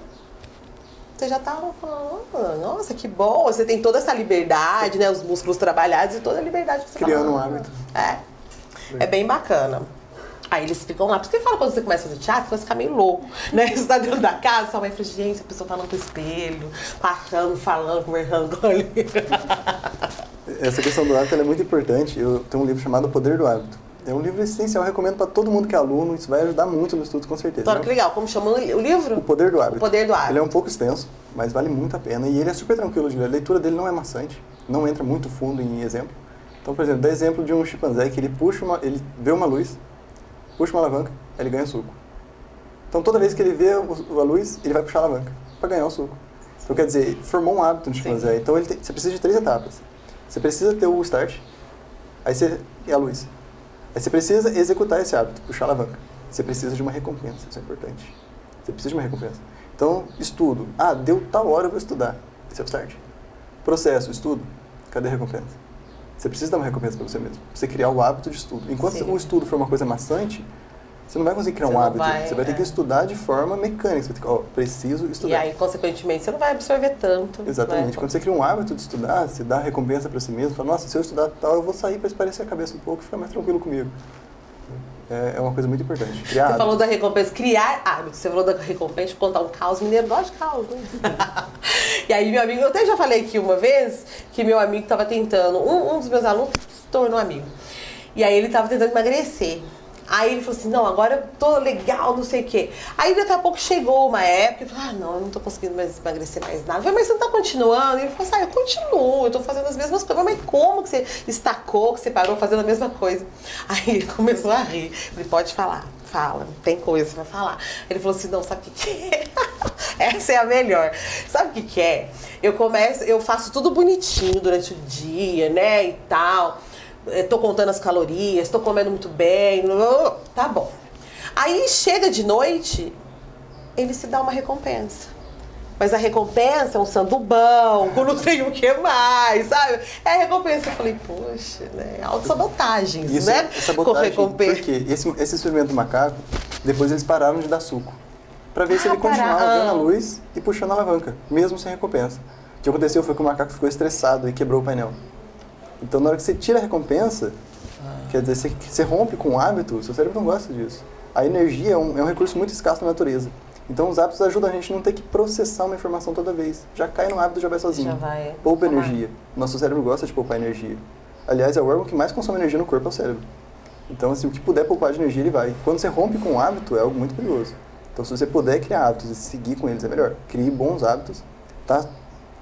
você já tá falando, nossa, que bom, você tem toda essa liberdade, né? Os músculos trabalhados e toda a liberdade que você Criando fala. um hábito. É bem bacana. Aí eles ficam lá. Por isso que fala quando você começa a fazer teatro, você fica meio louco, né? Você tá dentro da casa, sua mãe fala, gente, a pessoa falando pro espelho, passando, falando, conversando com ele. Essa questão do hábito ela é muito importante. Eu tenho um livro chamado O Poder do Hábito. É um livro essencial, eu recomendo para todo mundo que é aluno, isso vai ajudar muito no estudo, com certeza. Claro, que legal. Como chama o livro? O Poder do Hábito. O Poder do Hábito. Ele é um pouco extenso, mas vale muito a pena e ele é super tranquilo de ler. A leitura dele não é maçante, não entra muito fundo em exemplo. Então, por exemplo, dá exemplo de um chimpanzé que ele vê uma luz, puxa uma alavanca, aí ele ganha suco. Então, toda vez que ele vê a luz, ele vai puxar a alavanca para ganhar o suco. Então, quer dizer, formou um hábito no chimpanzé. Então, você precisa de 3 etapas. Você precisa ter o start, aí você é a luz. Aí você precisa executar esse hábito, puxar a alavanca. Você precisa de uma recompensa, isso é importante. Você precisa de uma recompensa. Então, estudo. Deu tal hora, eu vou estudar. Esse é o start. Processo, estudo. Cadê a recompensa? Você precisa dar uma recompensa para você mesmo. Pra você criar o hábito de estudo. Enquanto o estudo for uma coisa maçante, você não vai conseguir criar um hábito. Você vai ter que estudar de forma mecânica. Você vai ter que, preciso estudar. E aí, consequentemente, você não vai absorver tanto. Exatamente. Né? Quando você cria um hábito de estudar, você dá recompensa para si mesmo. Fala, nossa, se eu estudar tal, eu vou sair para espairecer a cabeça um pouco e ficar mais tranquilo comigo. É uma coisa muito importante. Criar hábitos. Falou da recompensa, criar hábitos. Você falou da recompensa, contar um caos. Mineiro gosta de caos, né? E aí, meu amigo, eu até já falei aqui uma vez que meu amigo estava tentando, um dos meus alunos se tornou amigo. E aí ele estava tentando emagrecer. Aí ele falou assim, não, agora eu tô legal, não sei o quê. Aí daqui a pouco chegou uma época, eu falei, não, eu não tô conseguindo mais emagrecer mais nada. Eu falei, mas você não tá continuando? E ele falou assim, eu continuo, eu tô fazendo as mesmas coisas. Mas como que você estacou, que você parou fazendo a mesma coisa? Aí ele começou a rir. Eu falei, pode falar, fala, tem coisa pra falar. Ele falou assim, não, sabe o que é? Essa é a melhor. Sabe o que é? Eu faço tudo bonitinho durante o dia, né, e tal. Tô contando as calorias, tô comendo muito bem, tá bom. Aí chega de noite, ele se dá uma recompensa. Mas a recompensa é um sandubão, com não sei o que mais, sabe? É a recompensa. Eu falei, poxa, né? Autossabotagens, Isso, né? sabotagem, com recompensa. Porque esse experimento do macaco, depois eles pararam de dar suco. Pra ver se ele continuava vendo a luz e puxando a alavanca, mesmo sem recompensa. O que aconteceu foi que o macaco ficou estressado e quebrou o painel. Então, na hora que você tira a recompensa, quer dizer, você rompe com o hábito, o seu cérebro não gosta disso. A energia é um recurso muito escasso na natureza. Então, os hábitos ajudam a gente a não ter que processar uma informação toda vez. Já cai no hábito, já vai sozinho. Já vai. Poupa energia. Nosso cérebro gosta de poupar energia. Aliás, é o órgão que mais consome energia no corpo, é o cérebro. Então, assim, o que puder poupar de energia, ele vai. Quando você rompe com o hábito, é algo muito perigoso. Então, se você puder criar hábitos e seguir com eles, é melhor. Crie bons hábitos, tá?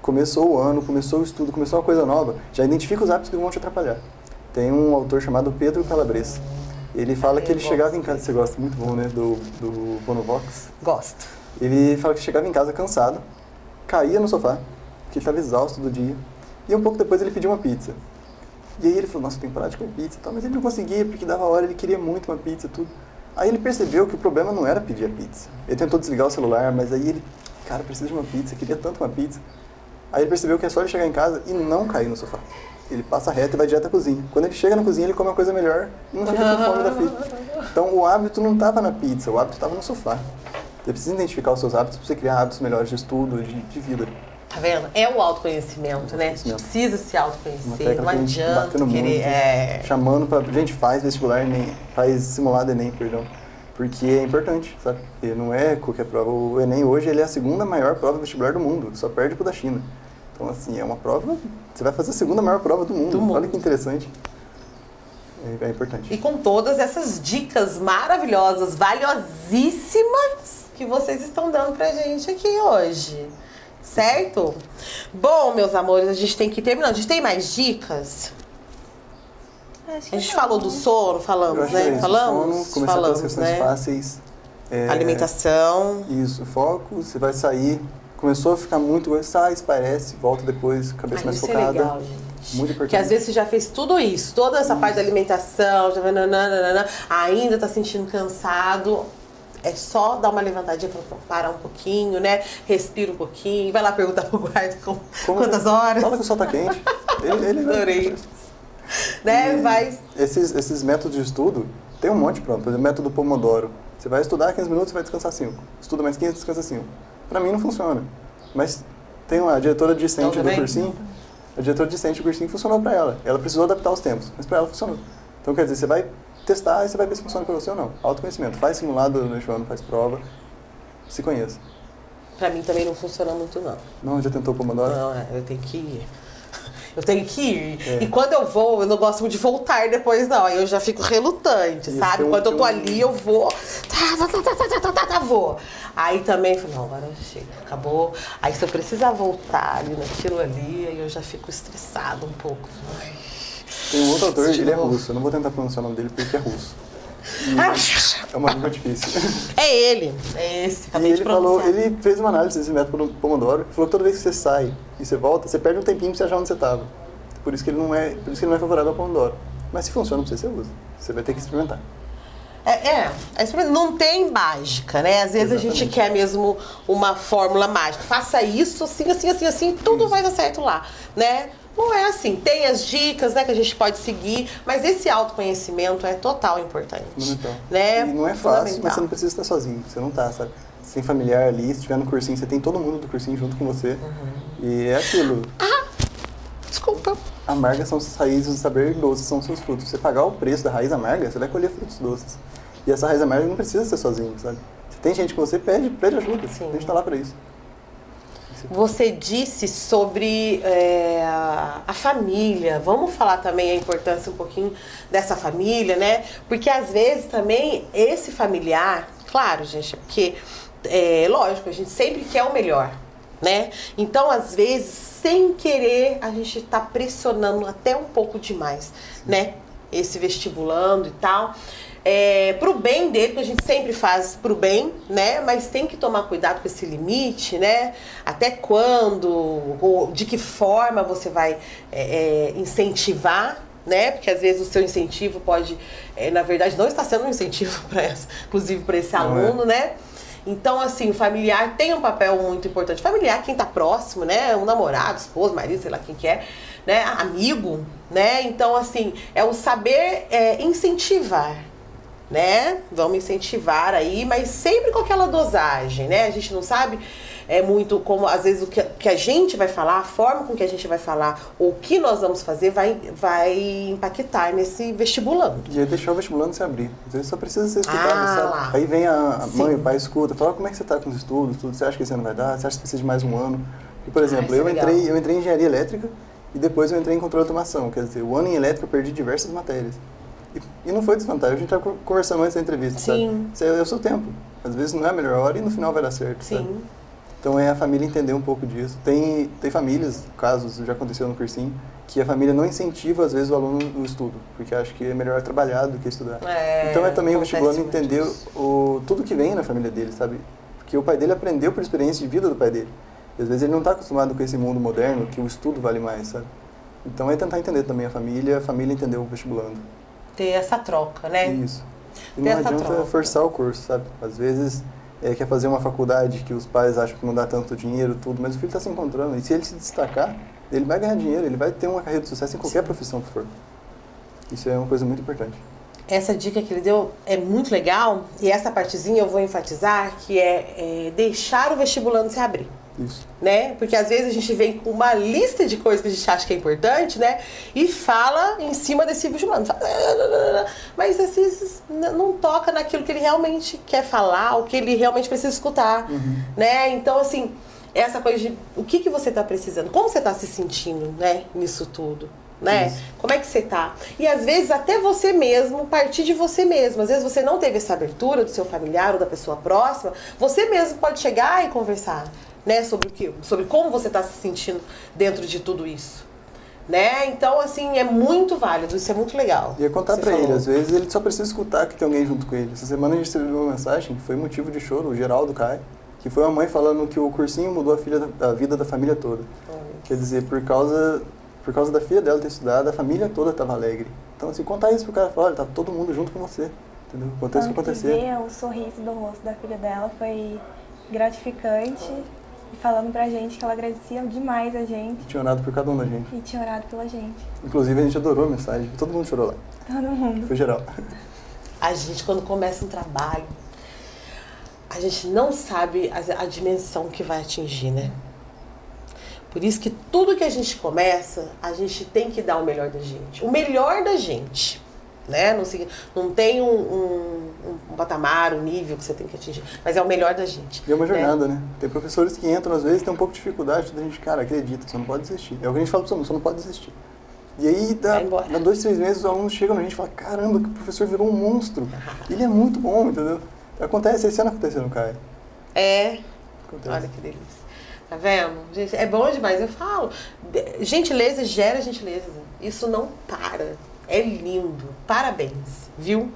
Começou o ano, começou o estudo, começou uma coisa nova, já identifica os hábitos que vão te atrapalhar. Tem um autor chamado Pedro Calabres. Ele fala que ele chegava em casa... Você gosta? Muito bom, né? Do Bonovox. Gosto. Ele fala que chegava em casa cansado, caía no sofá, porque ele estava exausto do dia, e um pouco depois ele pediu uma pizza. E aí ele falou, nossa, eu tenho que parar de comer pizza e tal, mas ele não conseguia, porque dava hora, ele queria muito uma pizza e tudo. Aí ele percebeu que o problema não era pedir a pizza. Ele tentou desligar o celular, mas aí ele, cara, precisa de uma pizza, queria tanto uma pizza. Aí ele percebeu que é só ele chegar em casa e não cair no sofá. ele passa reto e vai direto à cozinha. Quando ele chega na cozinha, ele come uma coisa melhor e não fica com fome da filha. Então, o hábito não estava na pizza, o hábito estava no sofá. Você precisa identificar os seus hábitos para você criar hábitos melhores de estudo, de vida. Tá vendo? É o autoconhecimento, né? A gente precisa se autoconhecer, não que a gente adianta batendo querer... muito, chamando pra... Gente, faz vestibular, Enem, faz simulado Enem, perdão. Porque é importante, sabe? E não é qualquer prova. O Enem hoje ele é a segunda maior prova vestibular do mundo, só perde pro da China. Então, assim, é uma prova... Você vai fazer a segunda maior prova do mundo. Olha que interessante. É importante. E com todas essas dicas maravilhosas, valiosíssimas que vocês estão dando pra gente aqui hoje. Certo? Bom, meus amores, a gente tem que ir terminando. A gente tem mais dicas? A gente falou do sono, falamos, né? Falamos? Começar pelas questões fáceis. Alimentação. Isso, foco. Você vai sair. Começou a ficar muito, sai, parece, volta depois, cabeça mais focada. Isso é legal, gente. Muito importante. Porque às vezes você já fez tudo isso, toda essa parte da alimentação, já ainda tá sentindo cansado. É só dar uma levantadinha pra parar um pouquinho, né? Respira um pouquinho, vai lá perguntar pro guarda quantas horas. Fala que o sol tá quente. Ele adorei. Né? Vai... Esses métodos de estudo, tem um monte pronto. Por exemplo, método Pomodoro. Você vai estudar 15 minutos e vai descansar 5. Estuda mais 15, descansa 5. Pra mim não funciona. Mas tem a diretora discente do cursinho. A diretora discente do cursinho funcionou pra ela. Ela precisou adaptar os tempos, mas pra ela funcionou. Então quer dizer, você vai testar e você vai ver se funciona pra você ou não. Autoconhecimento. Faz simulado no ano, faz prova. Se conheça. Pra mim também não funciona muito, não. Não, já tentou o Pomodoro? Não, eu tenho que ir. Eu tenho que ir. E quando eu vou, eu não gosto muito de voltar depois, não. Aí eu já fico relutante, sabe? Quando eu tô ali, eu vou. Vou. Aí também, falei, não, agora chega, acabou. Aí se eu precisar voltar ali naquilo ali, aí eu já fico estressado um pouco. Ai. Tem um outro autor, ele é russo. Eu não vou tentar pronunciar o nome dele porque é russo. É uma língua difícil. É ele, é esse. E ele falou, ele fez uma análise desse método Pomodoro e falou que toda vez que você sai e você volta, você perde um tempinho pra você achar onde você estava. Por isso que ele não é favorável ao Pomodoro. Mas se funciona pra você, você usa. Você vai ter que experimentar. Não tem mágica, né? Às vezes a gente quer mesmo uma fórmula mágica. Faça isso, assim, tudo vai dar certo lá, né? Não é assim. Tem as dicas, né, que a gente pode seguir, mas esse autoconhecimento é total importante. Fundamental. Né? E não é fácil, mas você não precisa estar sozinho. Você não tá, sabe? Você tem familiar ali, se estiver no cursinho, você tem todo mundo do cursinho junto com você. E é aquilo. Desculpa. Amargas são as raízes do saber e doces são seus frutos. Você pagar o preço da raiz amarga, você vai colher frutos doces. E essa raiz amarga não precisa ser sozinho, sabe? Se tem gente com você, pede ajuda. Sim. A gente tá lá pra isso. Você disse sobre a família. Vamos falar também a importância um pouquinho dessa família, né? Porque às vezes também esse familiar, claro, gente, porque lógico, a gente sempre quer o melhor, né? Então, às vezes, sem querer, a gente tá pressionando até um pouco demais, né? Esse vestibulando e tal. Pro bem dele, que a gente sempre faz pro bem, né? Mas tem que tomar cuidado com esse limite, né? Até quando, ou de que forma você vai incentivar, né? Porque às vezes o seu incentivo pode, na verdade, não está sendo um incentivo inclusive para esse aluno, né? Então, assim, o familiar tem um papel muito importante. Familiar, quem tá próximo, né? Um namorado, esposo, marido, sei lá quem que é, né? Amigo, né? Então, assim, é o saber incentivar, né? Vamos incentivar aí, mas sempre com aquela dosagem, né? A gente não sabe muito como, às vezes, o que a gente vai falar, a forma com que a gente vai falar, ou o que nós vamos fazer vai impactar nesse vestibulando. E aí deixar o vestibulando se abrir. Às vezes só precisa ser escutado, sabe? Lá. Aí vem a mãe, o pai escuta, fala como é que você tá com os estudos, tudo. Você acha que esse ano vai dar? Você acha que precisa de mais um ano? E, por exemplo, eu entrei em engenharia elétrica e depois eu entrei em controle de automação. Quer dizer, o ano em elétrica eu perdi diversas matérias. E não foi desvantagem, a gente estava conversando antes da entrevista, Sim. sabe? É o seu tempo. Às vezes não é a melhor hora e no final vai dar certo, Sim. Sabe? Então é a família entender um pouco disso. Tem famílias, casos, já aconteceu no cursinho, que a família não incentiva, às vezes, o aluno no estudo, porque acha que é melhor trabalhar do que estudar. Então é também o vestibulando entender tudo que vem na família dele, sabe? Porque o pai dele aprendeu por experiência de vida do pai dele. E às vezes ele não está acostumado com esse mundo moderno, que o estudo vale mais, sabe? Então é tentar entender também a família entender o vestibulando. Ter essa troca, né? Isso. E não adianta forçar o curso, sabe? Às vezes quer fazer uma faculdade que os pais acham que não dá tanto dinheiro, tudo, mas o filho está se encontrando. E se ele se destacar, ele vai ganhar dinheiro, ele vai ter uma carreira de sucesso em qualquer profissão que for. Isso é uma coisa muito importante. Essa dica que ele deu é muito legal, e essa partezinha eu vou enfatizar, que é deixar o vestibulando se abrir. Isso. Né? Porque às vezes a gente vem com uma lista de coisas que a gente acha que é importante, né? E fala em cima desse vestibulando. Mas às vezes não toca naquilo que ele realmente quer falar, o que ele realmente precisa escutar, né? Então, assim, essa coisa de o que você está precisando, como você está se sentindo, né? Nisso tudo. Né? Isso. Como é que você tá? E às vezes até você mesmo, partir de você mesmo. Às vezes você não teve essa abertura do seu familiar ou da pessoa próxima, você mesmo pode chegar e conversar, né? Sobre como você está se sentindo dentro de tudo isso. Né? Então, assim, é muito válido, isso é muito legal. E é contar pra ele, às vezes ele só precisa escutar que tem alguém junto com ele. Essa semana a gente recebeu uma mensagem que foi motivo de choro, o Geraldo Cai, que foi uma mãe falando que o cursinho mudou a vida da família toda. Quer dizer, por causa da filha dela ter estudado, a família toda estava alegre. Então, assim, contar isso pro cara, falar, olha, tá todo mundo junto com você, entendeu? Aconteça o que acontecer. Ver o sorriso do rosto da filha dela foi gratificante, e falando pra gente que ela agradecia demais a gente. E tinha orado por cada um da gente. E tinha orado pela gente. Inclusive, a gente adorou a mensagem, todo mundo chorou lá. Todo mundo. Foi geral. A gente, quando começa um trabalho, a gente não sabe a dimensão que vai atingir, né? Por isso que tudo que a gente começa, a gente tem que dar o melhor da gente. O melhor da gente, né? Não tem um patamar, um nível que você tem que atingir, mas é o melhor da gente. E é uma jornada, né? Tem professores que entram, às vezes, tem um pouco de dificuldade, a gente, cara, acredita, você não pode desistir. É o que a gente fala para você não pode desistir. E aí, dá 2, 3 meses, os alunos chegam na gente e falam, caramba, que o professor virou um monstro. Ele é muito bom, entendeu? Acontece, esse ano aconteceu no CAE. Acontece. Olha que delícia. Tá vendo? Gente, é bom demais, eu falo. Gentileza gera gentileza. Isso não para. É lindo. Parabéns, viu?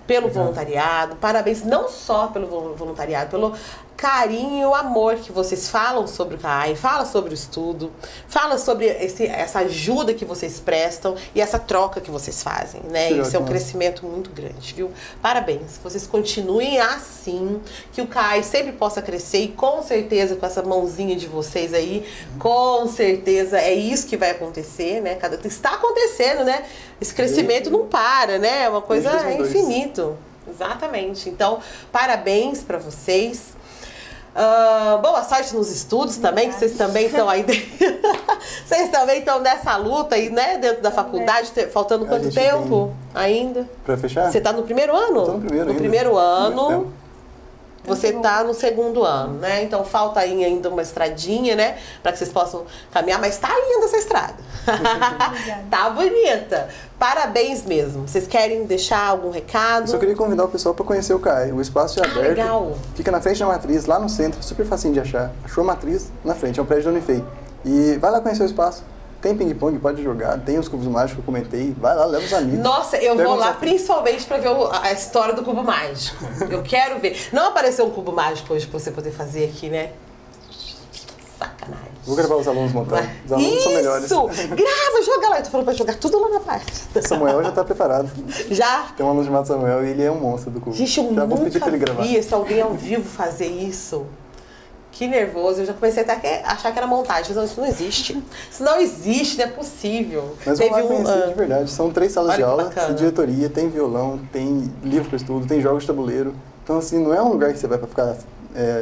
Pelo voluntariado. Parabéns não só pelo voluntariado, pelo carinho e o amor que vocês falam sobre o CAI, fala sobre o estudo, fala sobre essa ajuda que vocês prestam e essa troca que vocês fazem, né? Sim, isso é um crescimento muito grande, viu? Parabéns, que vocês continuem assim, que o CAI sempre possa crescer e com certeza com essa mãozinha de vocês aí, com certeza é isso que vai acontecer, né? Está acontecendo, né? Esse crescimento não para, né? É uma coisa infinito. Exatamente. Então, parabéns para vocês. Boa sorte nos estudos também, que vocês também estão aí. Vocês também estão nessa luta aí, né? Dentro da faculdade, faltando quanto tempo ainda? Pra fechar? Você está no primeiro ano? Eu tô no primeiro ainda. No primeiro ano. Você está no segundo ano, né? Então falta aí ainda uma estradinha, né? Para que vocês possam caminhar, mas tá linda essa estrada. Tá bonita. Parabéns mesmo. Vocês querem deixar algum recado? Eu só queria convidar o pessoal para conhecer o CAE. O espaço é aberto. Legal. Fica na frente da Matriz, lá no centro, super facinho de achar. Achou a Matriz na frente, é um prédio da Unifei. E vai lá conhecer o espaço. Tem ping-pong, pode jogar, tem os cubos mágicos que eu comentei, vai lá, leva os amigos. Nossa, eu vou lá principalmente pra ver a história do cubo mágico. Eu quero ver. Não apareceu um cubo mágico hoje pra você poder fazer aqui, né? Sacanagem. Vou gravar os alunos montando. Os alunos são melhores. Isso! Grava, joga lá. Eu tô falando pra jogar tudo lá na parte. Samuel já tá preparado. Já? Tem um aluno chamado Samuel e ele é um monstro do cubo. Gente, eu nunca vi esse alguém ao vivo fazer isso. Que nervoso, eu já comecei até a achar que era montagem, mas isso não existe. Isso não existe, não é possível. Mas vamos lá conhecer de verdade. São 3 salas de aula, tem diretoria, tem violão, tem livro para estudo, tem jogos de tabuleiro. Então, assim, não é um lugar que você vai para ficar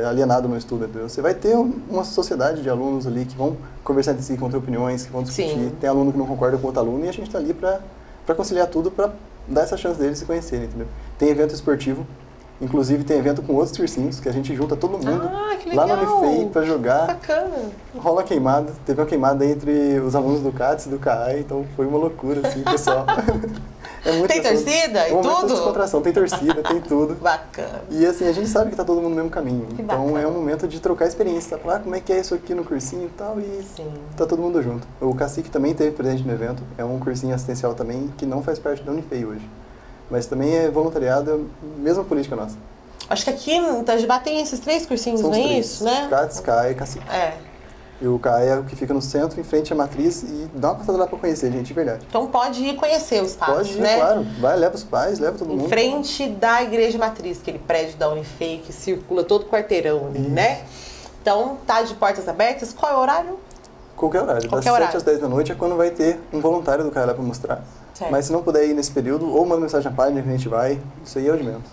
alienado no estudo, entendeu? Você vai ter uma sociedade de alunos ali que vão conversar entre si, que vão ter opiniões, que vão discutir. Sim. Tem aluno que não concorda com outro aluno e a gente está ali para conciliar tudo, para dar essa chance deles se conhecerem, entendeu? Tem evento esportivo. Inclusive tem evento com outros cursinhos, que a gente junta todo mundo lá no Unifei pra jogar. Bacana. Rola queimada, teve uma queimada entre os alunos do CATS e do CAI, então foi uma loucura, assim, pessoal. Tem torcida e tudo? De descontração, tem torcida, tem tudo. Bacana. E assim, a gente sabe que tá todo mundo no mesmo caminho. Então é um momento de trocar experiência, tá? Falar como é que é isso aqui no cursinho e tal, e tá todo mundo junto. O Cacique também teve presente no evento, é um cursinho assistencial também, que não faz parte da Unifei hoje. Mas também é voluntariado, é a mesma política nossa. Acho que aqui em Itajubá tem esses 3 cursinhos, não é isso, né? CATS, CAI e Cacique. E o CAI é o que fica no centro, em frente à Matriz, e dá uma passada lá pra conhecer, gente, de verdade. Então pode ir conhecer os espaço, pode ir, né? Claro. Vai, leva os pais, leva todo mundo. Em frente da Igreja Matriz, aquele prédio da Unifei que circula todo o quarteirão ali, né? Então, tá de portas abertas. Qual é o horário? Qualquer horário. Qualquer das horário. 7 às 10 da noite é quando vai ter um voluntário do CAI lá pra mostrar. Certo. Mas se não puder ir nesse período, ou manda mensagem na página que a gente vai, isso aí é o de menos.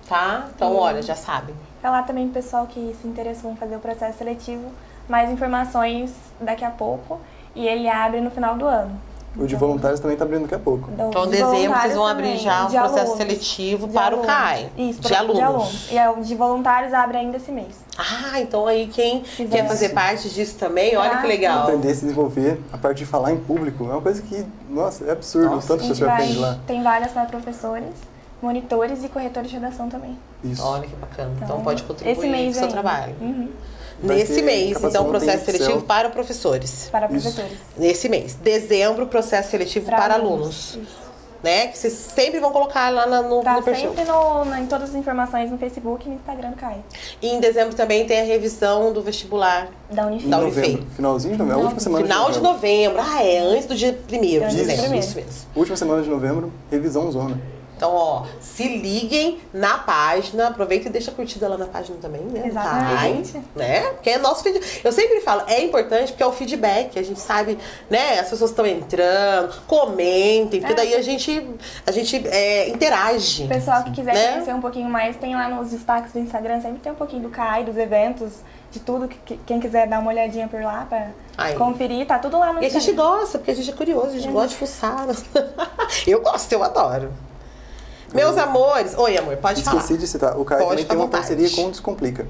Tá? Então, olha, já sabem. Falar também pro pessoal que se interessou em fazer o processo seletivo, mais informações daqui a pouco, e ele abre no final do ano. O de voluntários também tá abrindo daqui a pouco. Então, De em dezembro, vocês voluntários vão abrir também, já o de processo alunos. seletivo De para o alunos. CAI. Isso, de alunos. E o de voluntários abre ainda esse mês. Ah, então aí quem quer fazer parte disso também, olha que legal. Aprender a se desenvolver, a parte de falar em público, é uma coisa que, nossa, é absurdo. Nossa, Tanto A que gente você aprende lá. tem vagas para professores, monitores e corretores de redação também. Isso. Olha que bacana. Então pode contribuir esse mês com o seu ainda. trabalho. Uhum. Vai Nesse ter mês, capacitação então, processo tem Excel. seletivo para professores. Para Isso. professores. Nesse mês. Dezembro, processo seletivo para alunos. Isso. Né? Que vocês sempre vão colocar lá no Tá perfil. sempre em todas as informações no Facebook e no Instagram do CAI. E em dezembro também tem a revisão do vestibular. Da Em Unifei. Da novembro, Unifei. finalzinho de novembro, a última semana Final de novembro. Ah, é, antes do dia 1º de Antes do dezembro. primeiro. Isso mesmo. Última semana de novembro, revisão zona. Então, ó, se liguem na página, aproveita e deixa a curtida lá na página também, né? Exatamente. Tá, né? Porque é nosso feedback. Eu sempre falo, é importante porque é o feedback, a gente sabe, né? As pessoas estão entrando, comentem, porque daí a gente interage. O pessoal que quiser né? conhecer um pouquinho mais, tem lá nos destaques do Instagram, sempre tem um pouquinho do CAI, dos eventos, de tudo. Quem quiser dar uma olhadinha por lá pra Aí. conferir, tá tudo lá no E a gente Instagram. gosta, porque a gente é curioso, a gente gosta de fuçar. Eu gosto, eu adoro. Meus amores. Oi, amor, pode falar. Esqueci de citar, o CAI Pode, também fica tem à uma vontade. parceria com o Descomplica.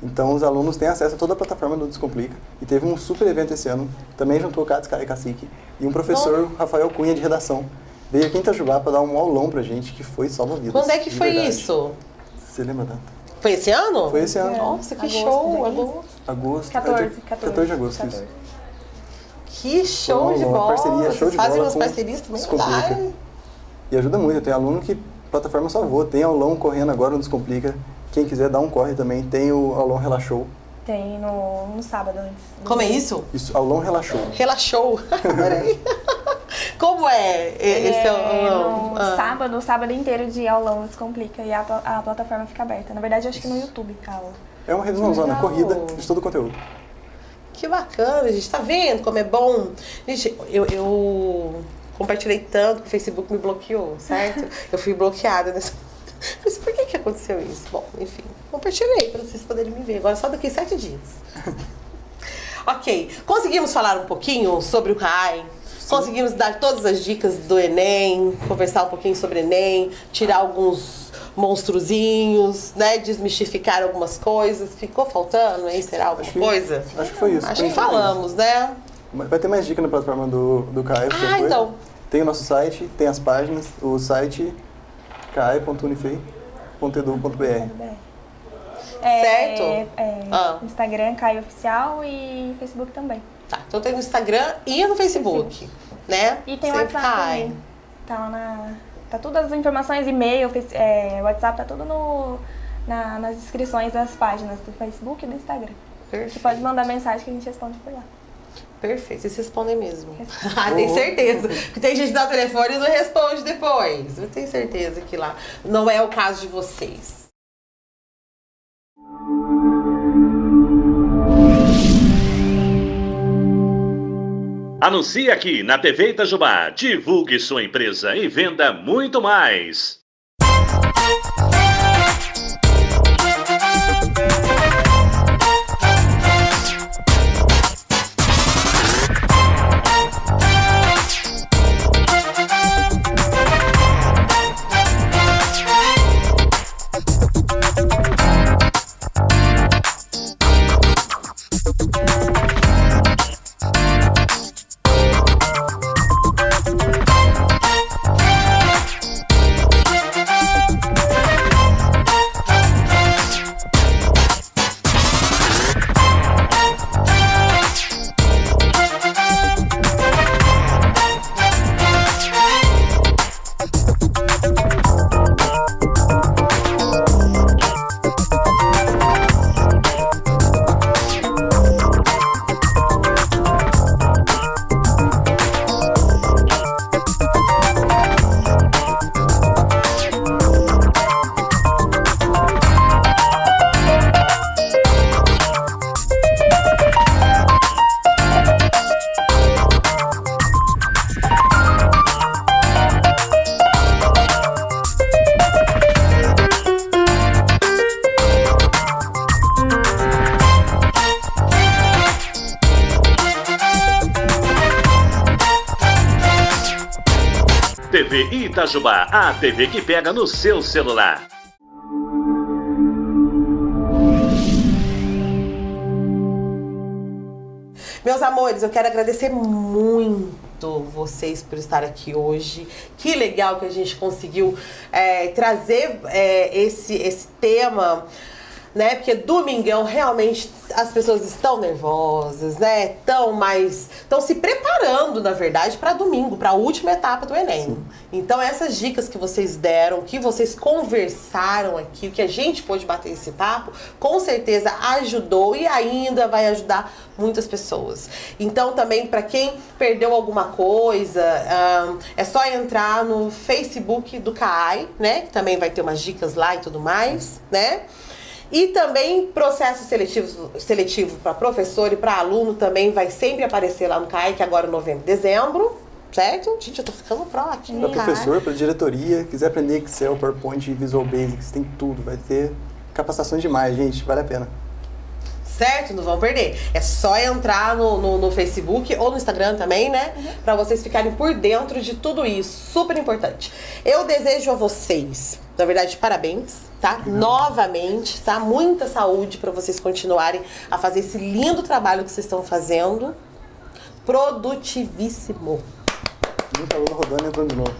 Então os alunos têm acesso a toda a plataforma do Descomplica. E teve um super evento esse ano, também juntou o CADES, CAI e Cacique. E um professor, Rafael Cunha, de redação, veio aqui em Itajubá para dar um aulão pra gente, que foi salva-vidas. Quando é que de foi verdade. isso? Você lembra da data? Foi esse ano? Foi esse ano. Nossa, que Agosto, show! dia Agosto. Agosto. 14 de agosto, isso. Que show Foi de uma bola! parceria, show Vocês de fazem bola umas com parcerias também. Descomplica. Ai. E ajuda muito, tem aluno que a plataforma salvou. Tem aulão correndo agora no Descomplica. Quem quiser dar um corre também, tem o aulão Relaxou. Tem no sábado antes. Como é isso? Isso, aulão Relaxou. Relaxou. Peraí. Como é esse aulão? No sábado inteiro de aulão Descomplica e a plataforma fica aberta. Na verdade, eu acho que no YouTube fica a aula. É uma revisãozona, Legal. corrida de todo o conteúdo. Que bacana, gente. Tá vendo como é bom? Gente, eu compartilhei tanto que o Facebook me bloqueou, certo? Eu fui bloqueada nessa... Mas por que aconteceu isso? Bom, enfim, compartilhei para vocês poderem me ver. Agora só daqui 7 dias. Ok, conseguimos falar um pouquinho sobre o CAI? Conseguimos dar todas as dicas do Enem, conversar um pouquinho sobre o Enem, tirar alguns monstruzinhos, né? Desmistificar algumas coisas. Ficou faltando aí? Será alguma coisa? Acho que foi isso. Acho que falamos, né? Vai ter mais dica na plataforma do CAI. Ah, então. Tem o nosso site, tem as páginas, o site cai.unifei.edu.br. Certo? Instagram, CAI Oficial e Facebook também. Tá, então tem no Instagram e no Facebook, né? E tem o Sempre WhatsApp cai. também. Tá lá tá todas as informações, e-mail, WhatsApp, tá tudo nas descrições das páginas do Facebook e do Instagram. Perfeito. Você pode mandar mensagem que a gente responde por lá. Perfeito, vocês respondem mesmo. Ah, tenho certeza. Porque tem gente que dá o telefone e não responde depois. Eu tenho certeza que lá não é o caso de vocês. Anuncie aqui na TV Itajubá. Divulgue sua empresa e venda muito mais. Itajubá, a TV que pega no seu celular. Meus amores, eu quero agradecer muito vocês por estar aqui hoje. Que legal que a gente conseguiu trazer esse tema, né? Porque domingão realmente as pessoas estão nervosas, né? Estão se preparando, na verdade, para domingo, para a última etapa do Enem. Sim. Então essas dicas que vocês deram, que vocês conversaram aqui, o que a gente pôde bater esse papo, com certeza ajudou e ainda vai ajudar muitas pessoas. Então também para quem perdeu alguma coisa, é só entrar no Facebook do CAI, né? Que também vai ter umas dicas lá e tudo mais, né? E também processo seletivo para professor e para aluno também vai sempre aparecer lá no CAI, que agora é novembro, dezembro, certo? Gente, eu tô ficando pró aqui. Para professor, para diretoria, quiser aprender Excel, PowerPoint, Visual Basic, tem tudo, vai ter capacitações demais, gente, vale a pena. Certo? Não vão perder. É só entrar no Facebook ou no Instagram também, né? Pra vocês ficarem por dentro de tudo isso. Super importante. Eu desejo a vocês, na verdade, parabéns, tá? Novamente, tá? Muita saúde pra vocês continuarem a fazer esse lindo trabalho que vocês estão fazendo. Produtivíssimo. Muito aluno rodando e entrando de novo.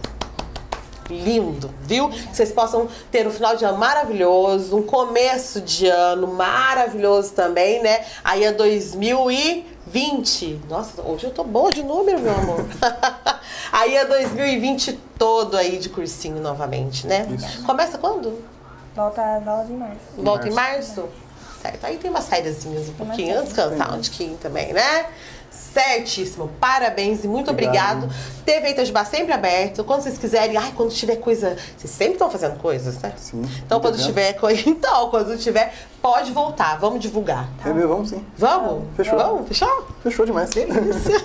Lindo, viu? Que vocês possam ter um final de ano maravilhoso, um começo de ano maravilhoso também, né? Aí é 2020. Nossa, hoje eu tô boa de número, meu amor. Aí é 2020 todo aí de cursinho novamente, né? Isso. Começa quando? Volta às aulas em março. Volta em março? Certo. Aí tem umas saídazinhas um pouquinho, descansar um tiquinho também, né? Certíssimo, parabéns e muito obrigado. TV Itajubá sempre aberto. Quando vocês quiserem, quando tiver coisa. Vocês sempre estão fazendo coisas, né? Sim. Então quando tiver coisa. Então, quando tiver, pode voltar. Vamos divulgar. Tá? Vamos sim. Vamos? Fechou. Vamos? Fechou? Fechou demais. Delícia.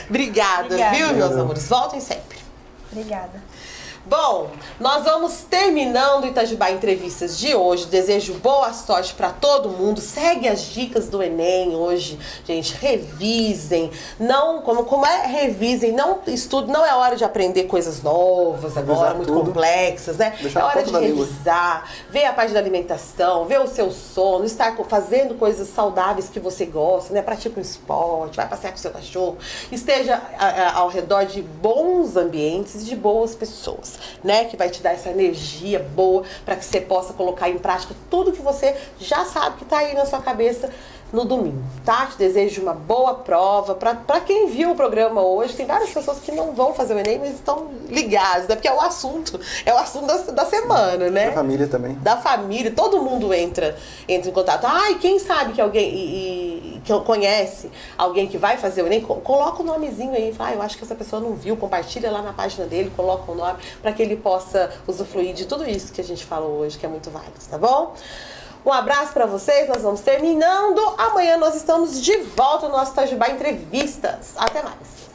Obrigada, viu, meus amores? Voltem sempre. Obrigada. Bom, nós vamos terminando o Itajubá Entrevistas de hoje. Desejo boa sorte para todo mundo. Segue as dicas do Enem hoje, gente. Revisem. Não, como revisem, não estudem. Não é hora de aprender coisas novas agora, muito complexas, né? É hora de revisar, ver a parte da alimentação, ver o seu sono, estar fazendo coisas saudáveis que você gosta, né? Pratica um esporte, vai passear com o seu cachorro. Esteja ao redor de bons ambientes e de boas pessoas, né, que vai te dar essa energia boa para que você possa colocar em prática tudo que você já sabe que tá aí na sua cabeça no domingo, tá? Te desejo uma boa prova. Para quem viu o programa hoje, tem várias pessoas que não vão fazer o Enem, mas estão ligadas, né? Porque é o assunto da semana, né? Da família também. Da família, todo mundo entra em contato. Quem sabe que alguém que conhece alguém que vai fazer o Enem, coloca o nomezinho aí, fala, eu acho que essa pessoa não viu, compartilha lá na página dele, coloca o nome, para que ele possa usufruir de tudo isso que a gente falou hoje, que é muito válido, tá bom? Um abraço para vocês, nós vamos terminando. Amanhã nós estamos de volta no nosso Itajubá Entrevistas. Até mais!